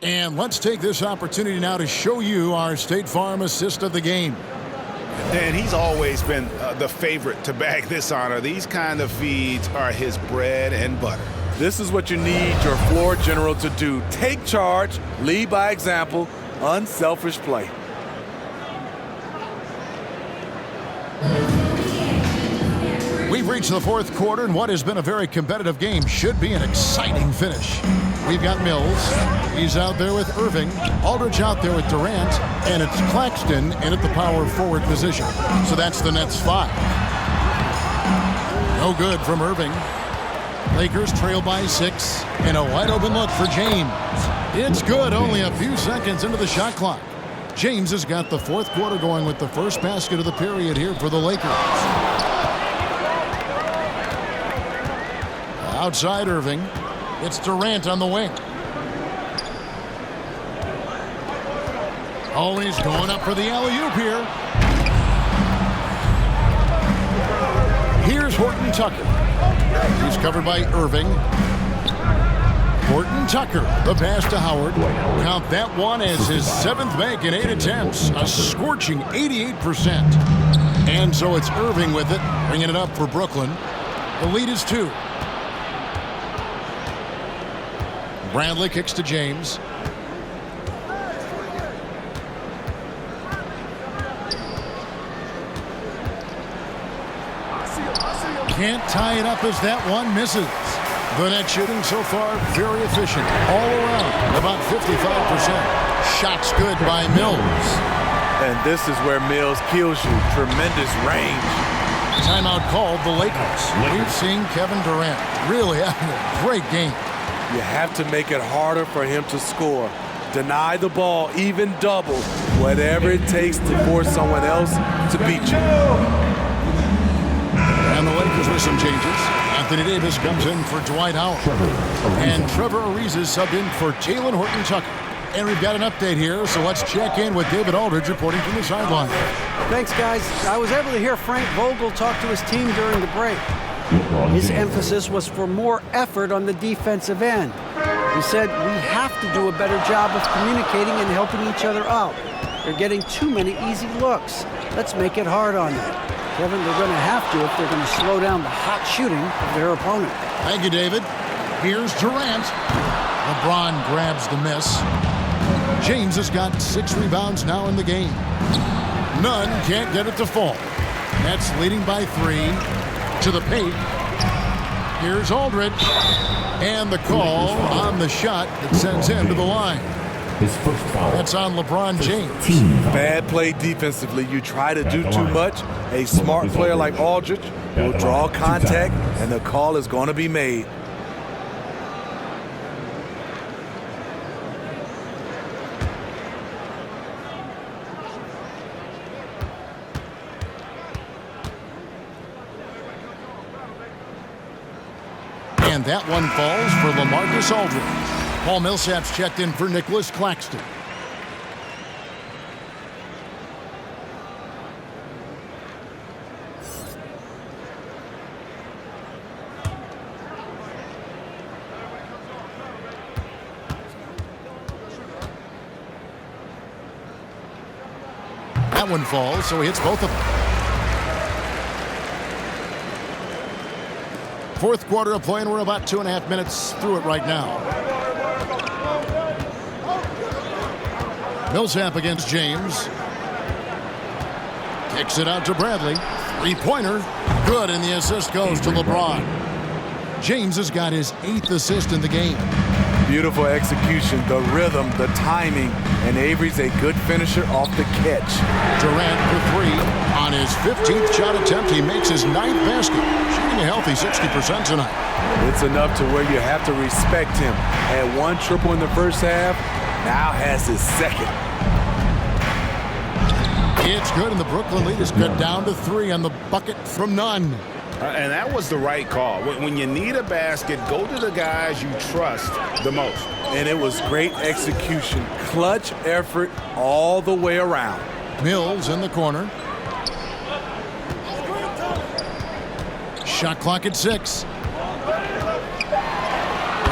E: And let's take this opportunity now to show you our State Farm assist of the game.
G: And he's always been the favorite to bag this honor. These kind of feeds are his bread and butter.
H: This is what you need your floor general to do. Take charge, lead by example, unselfish play.
E: We've reached the 4th quarter, and what has been a very competitive game should be an exciting finish. We've got Mills. He's out there with Irving. Aldridge out there with Durant. And it's Claxton in at the power forward position. So that's the Nets 5. No good from Irving. Lakers trail by 6. And a wide open look for James. It's good, only a few seconds into the shot clock. James has got the 4th quarter going with the first basket of the period here for the Lakers. Outside Irving. It's Durant on the wing. Oh, he's going up for the alley-oop here. Here's Horton Tucker. He's covered by Irving. Horton Tucker, the pass to Howard. Count that one as his 7th make in 8 attempts. A scorching 88%. And so it's Irving with it, bringing it up for Brooklyn. The lead is 2. Bradley kicks to James. Can't tie it up as that one misses. The net shooting so far very efficient. All around, about 55%. Shots good by Mills.
H: And this is where Mills kills you. Tremendous range.
E: Timeout called the Lakers. We've seen Kevin Durant really having a great game.
H: You have to make it harder for him to score. Deny the ball, even double, whatever it takes to force someone else to beat you.
E: And the Lakers with some changes. Anthony Davis comes in for Dwight Howard. And Trevor Ariza is subbed in for Talen Horton-Tucker. And we've got an update here, so let's check in with David Aldridge reporting from the sideline.
F: Thanks, guys. I was able to hear Frank Vogel talk to his team during the break. His emphasis was for more effort on the defensive end. He said, we have to do a better job of communicating and helping each other out. They're getting too many easy looks. Let's make it hard on them. Kevin, they're going to have to if they're going to slow down the hot shooting of their opponent.
E: Thank you, David. Here's Durant. LeBron grabs the miss. James has got 6 rebounds now in the game. Nunn can't get it to fall. Nets leading by 3 to the paint. Here's Aldridge. And the call on the shot that sends him to the line.
D: His first foul.
E: That's on LeBron James.
H: Bad play defensively. You try to do too much. A smart player like Aldridge will draw contact, and the call is going to be made.
E: And that one falls for Lamarcus Aldridge. Paul Millsap's checked in for Nicholas Claxton. That one falls, so he hits both of them. Fourth quarter of play, and we're about 2.5 minutes through it right now. Millsap against James. Kicks it out to Bradley. Three-pointer. Good, and the assist goes to LeBron. James has got his 8th assist in the game.
H: Beautiful execution, the rhythm, the timing, and Avery's a good finisher off the catch.
E: Durant for 3. On his 15th shot attempt, he makes his 9th basket. Shooting a healthy 60% tonight.
H: It's enough to where you have to respect him. Had 1 triple in the first half, now has his 2nd.
E: It's good, and the Brooklyn lead is cut down to 3 on the bucket from Nunn.
G: And that was the right call. When you need a basket, go to the guys you trust the most.
H: And it was great execution. Clutch effort all the way around.
E: Mills in the corner. Shot clock at 6.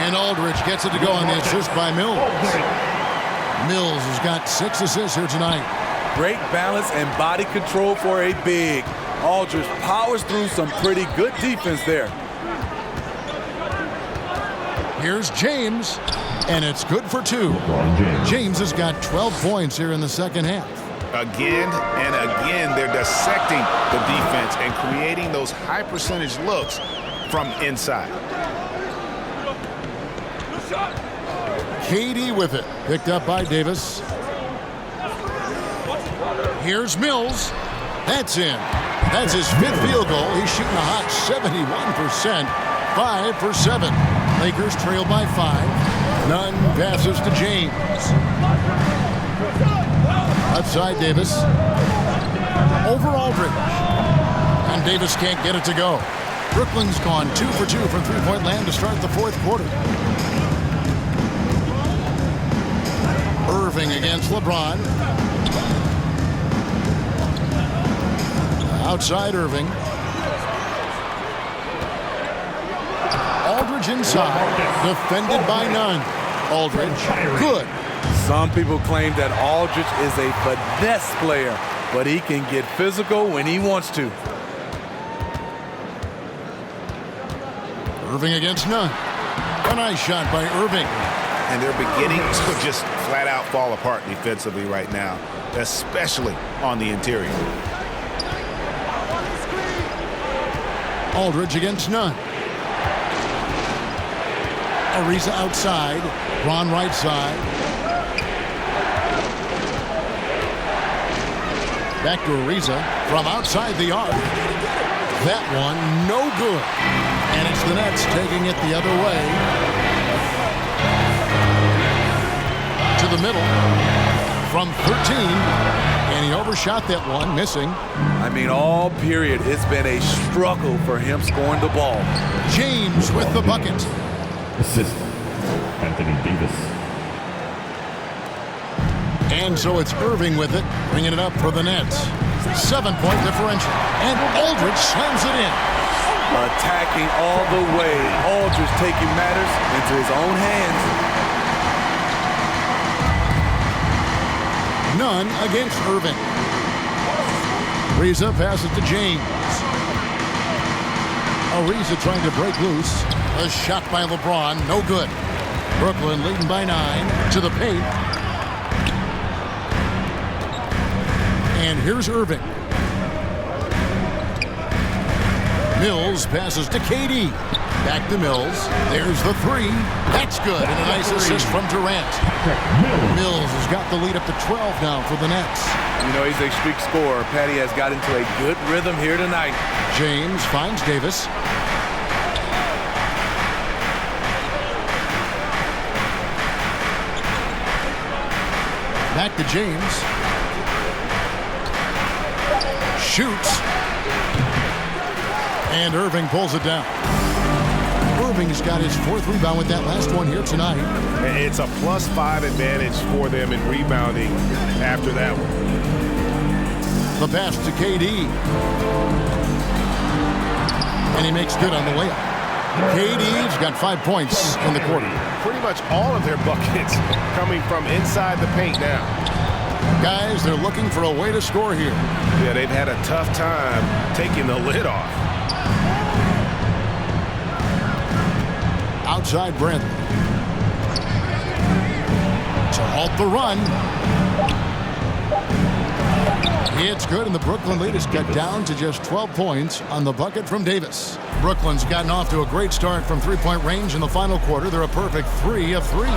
E: And Aldridge gets it to go on the assist by Mills. Mills has got 6 assists here tonight.
H: Great balance and body control for a big. Aldridge powers through some pretty good defense there.
E: Here's James, and it's good for 2. James has got 12 points here in the second half.
G: Again and again, they're dissecting the defense and creating those high percentage looks from inside.
E: KD with it, picked up by Davis. Here's Mills. That's in. That's his 5th field goal. He's shooting a hot 71%. 5 for 7. Lakers trail by 5. Nunn passes to James. Outside Davis. Over Aldridge. And Davis can't get it to go. Brooklyn's gone 2 for 2 from three-point land to start the 4th quarter. Irving against LeBron. Outside Irving. Aldridge inside. Defended by Nunn. Aldridge. Good.
H: Some people claim that Aldridge is a finesse player, but he can get physical when he wants to.
E: Irving against Nunn. A nice shot by Irving.
G: And they're beginning to just flat out fall apart defensively right now, especially on the interior.
E: Aldridge against Nunn. Ariza outside. Ron right side. Back to Ariza from outside the arc. That one no good. And it's the Nets taking it the other way. To the middle from 13. And he overshot that one, missing.
H: I mean, all period, it's been a struggle for him scoring the ball.
E: James with the bucket.
D: Assist, Anthony Davis.
E: And so it's Irving with it, bringing it up for the Nets. 7-point differential. And Aldridge slams it in.
H: Attacking all the way. Aldridge taking matters into his own hands.
E: Nunn against Irving. Ariza passes to James. Ariza trying to break loose. A shot by LeBron, no good. Brooklyn leading by 9 to the paint. And here's Irving. Mills passes to KD. Back to Mills. There's the 3. That's good. And a nice assist from Durant. Mills has got the lead up to 12 now for the Nets.
H: You know, he's a streak scorer. Patty has got into a good rhythm here tonight.
E: James finds Davis. Back to James. Shoots. And Irving pulls it down. Irving's got his 4th rebound with that last one here tonight.
G: It's a +5 advantage for them in rebounding after that one.
E: The pass to KD. And he makes good on the layup. KD's got 5 points in the quarter.
G: Pretty much all of their buckets coming from inside the paint now.
E: Guys, they're looking for a way to score here.
G: Yeah, they've had a tough time taking the lid off.
E: Outside Bradley. To halt the run. It's good, and the Brooklyn lead is cut down to just 12 points on the bucket from Davis. Brooklyn's gotten off to a great start from three-point range in the final quarter. They're a perfect 3 of 3.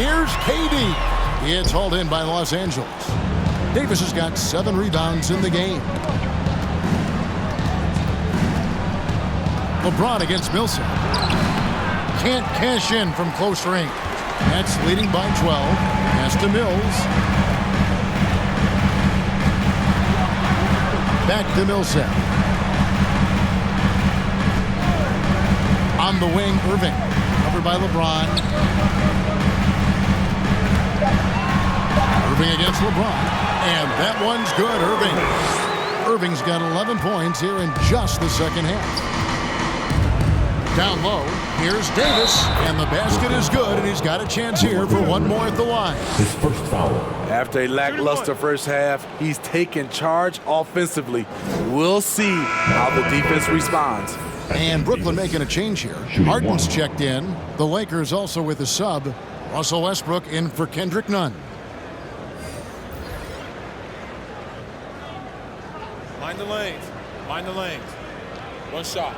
E: Here's KD. It's hauled in by Los Angeles. Davis has got 7 rebounds in the game. LeBron against Millsap. Can't cash in from close range. That's leading by 12. Pass to Mills. Back to Millsap. On the wing, Irving. Covered by LeBron. Irving against LeBron. And that one's good, Irving. Irving's got 11 points here in just the second half. Down low, here's Davis, and the basket is good, and he's got a chance here for one more at the line.
D: His first foul.
H: After a lackluster first half, he's taken charge offensively. We'll see how the defense responds.
E: And Brooklyn making a change here. Harden's checked in. The Lakers also with a sub. Russell Westbrook in for Kendrick Nunn.
L: Mind the lanes. Mind the lanes. One shot.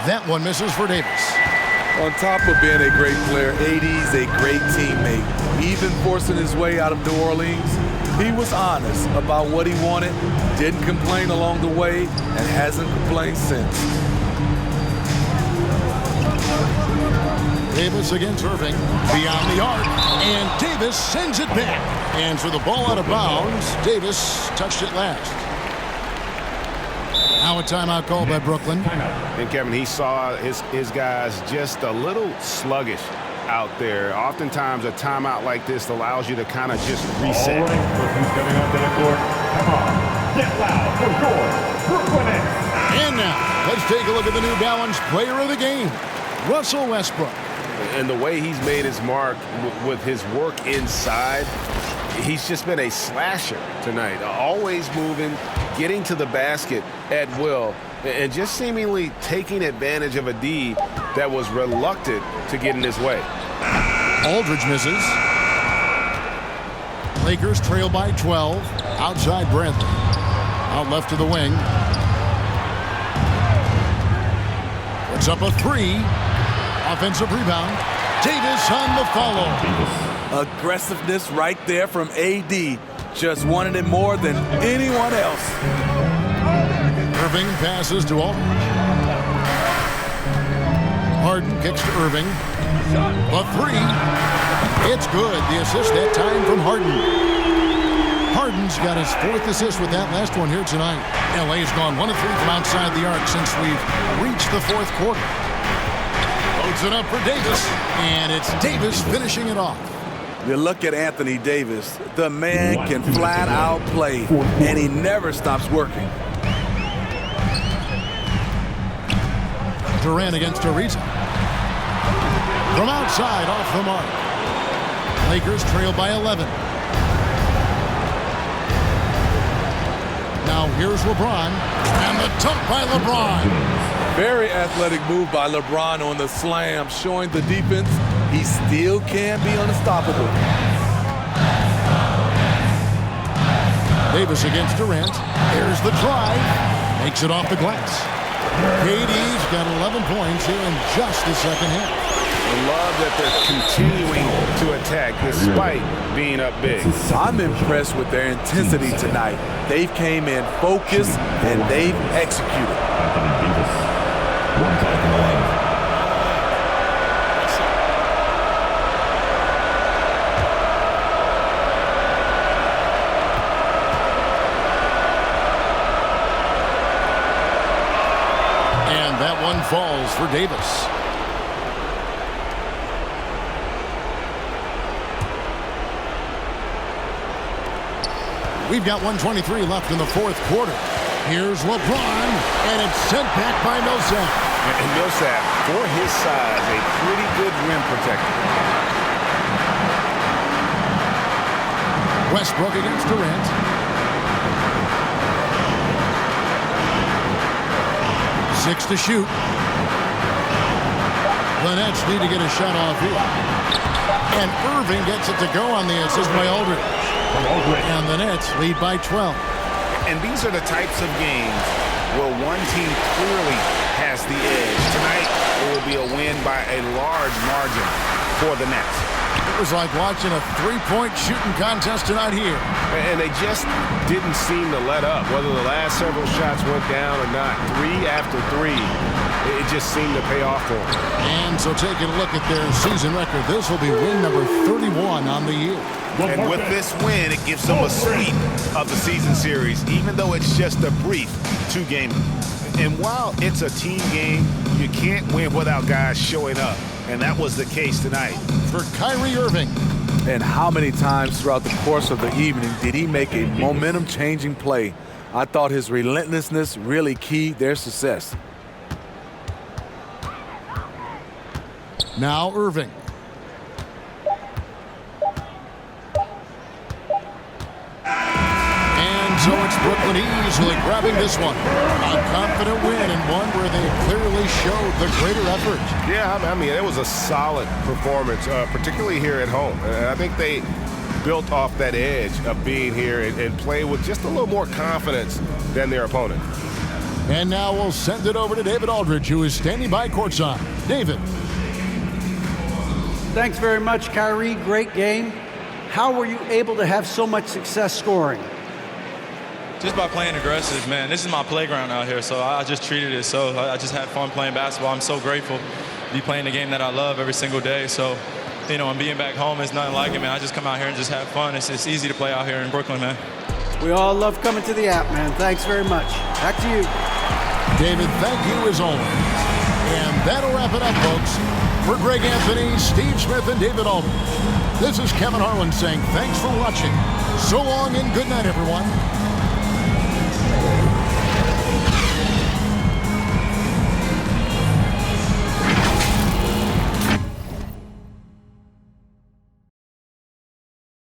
E: That one misses for Davis.
H: On top of being a great player, AD's a great teammate. Even forcing his way out of New Orleans, he was honest about what he wanted, didn't complain along the way, and hasn't complained since.
E: Davis against Irving, beyond the arc, and Davis sends it back. And for the ball out of bounds, Davis touched it last. Now a timeout called by Brooklyn.
G: And Kevin, he saw his guys just a little sluggish out there. Oftentimes a timeout like this allows you to kind of just reset.
D: All right, Brooklyn's coming onto the court. Come on, get loud for your Brooklyn Nets.
E: And now, let's take a look at the New Balance player of the game, Russell Westbrook.
G: And the way he's made his mark with his work inside, he's just been a slasher tonight. Always moving, getting to the basket at will, and just seemingly taking advantage of a D that was reluctant to get in his way.
E: Aldridge misses. Lakers trail by 12. Outside Bradley. Out left to the wing. Puts up a three. Offensive rebound. Davis on the follow.
M: Aggressiveness right there from AD. Just wanted it more than anyone else.
E: Irving passes to Aldridge. Harden kicks to Irving. The three. It's good. The assist that time from Harden. Harden's got his 4th assist with that last one here tonight. LA's gone 1 of 3 from outside the arc since we've reached the 4th quarter. Loads it up for Davis, and it's Davis finishing it off.
M: You look at Anthony Davis. The man can flat out play, and he never stops working.
E: Durant against Ariza. From outside, off the mark. Lakers trail by 11. Now here's LeBron, and the dunk by LeBron.
M: Very athletic move by LeBron on the slam, showing the defense he still can be unstoppable.
E: Davis against Durant. Here's the drive. Makes it off the glass. KD's got 11 points here in just the second half.
G: I love that they're continuing to attack despite being up big.
M: I'm impressed with their intensity tonight. They've came in focused and they've executed.
E: And that one falls for Davis. We've got 1:23 left in the 4th quarter. Here's LeBron, and it's sent back by Millsap.
G: And Millsap, for his size, a pretty good rim protector.
E: Westbrook against Durant. Six to shoot. The Nets need to get a shot off here. And Irving gets it to go on the assist by Aldridge. And the Nets lead by 12.
G: And these are the types of games where one team clearly has the edge. Tonight, it will be a win by a large margin for the Nets.
E: It was like watching a three-point shooting contest tonight here.
G: And they just didn't seem to let up. Whether the last several shots went down or not, 3 after 3, it just seemed to pay off for them.
E: And so taking a look at their season record, this will be win number 31 on the year.
G: And with this win, it gives them a sweep of the season series, even though it's just a brief 2-game. And while it's a team game, you can't win without guys showing up. And that was the case tonight.
E: For Kyrie Irving.
M: And how many times throughout the course of the evening did he make a momentum-changing play? I thought his relentlessness really keyed their success.
E: Now Irving. So it's Brooklyn easily grabbing this one. A confident win and one where they clearly showed the greater effort.
G: Yeah, I mean, it was a solid performance, particularly here at home. And I think they built off that edge of being here and play with just a little more confidence than their opponent.
E: And now we'll send it over to David Aldridge, who is standing by courtside. David.
F: Thanks very much, Kyrie. Great game. How were you able to have so much success scoring?
J: Just by playing aggressive, man. This is my playground out here, so I just treated it so. I just had fun playing basketball. I'm so grateful to be playing the game that I love every single day. So, you know, and being back home is nothing like it, man. I just come out here and just have fun. It's easy to play out here in Brooklyn, man.
F: We all love coming to the app, man. Thanks very much. Back to you.
E: David, thank you as always. And that'll wrap it up, folks. For Greg Anthony, Steve Smith, and David Aldridge, this is Kevin Harlan saying thanks for watching. So long and good night, everyone.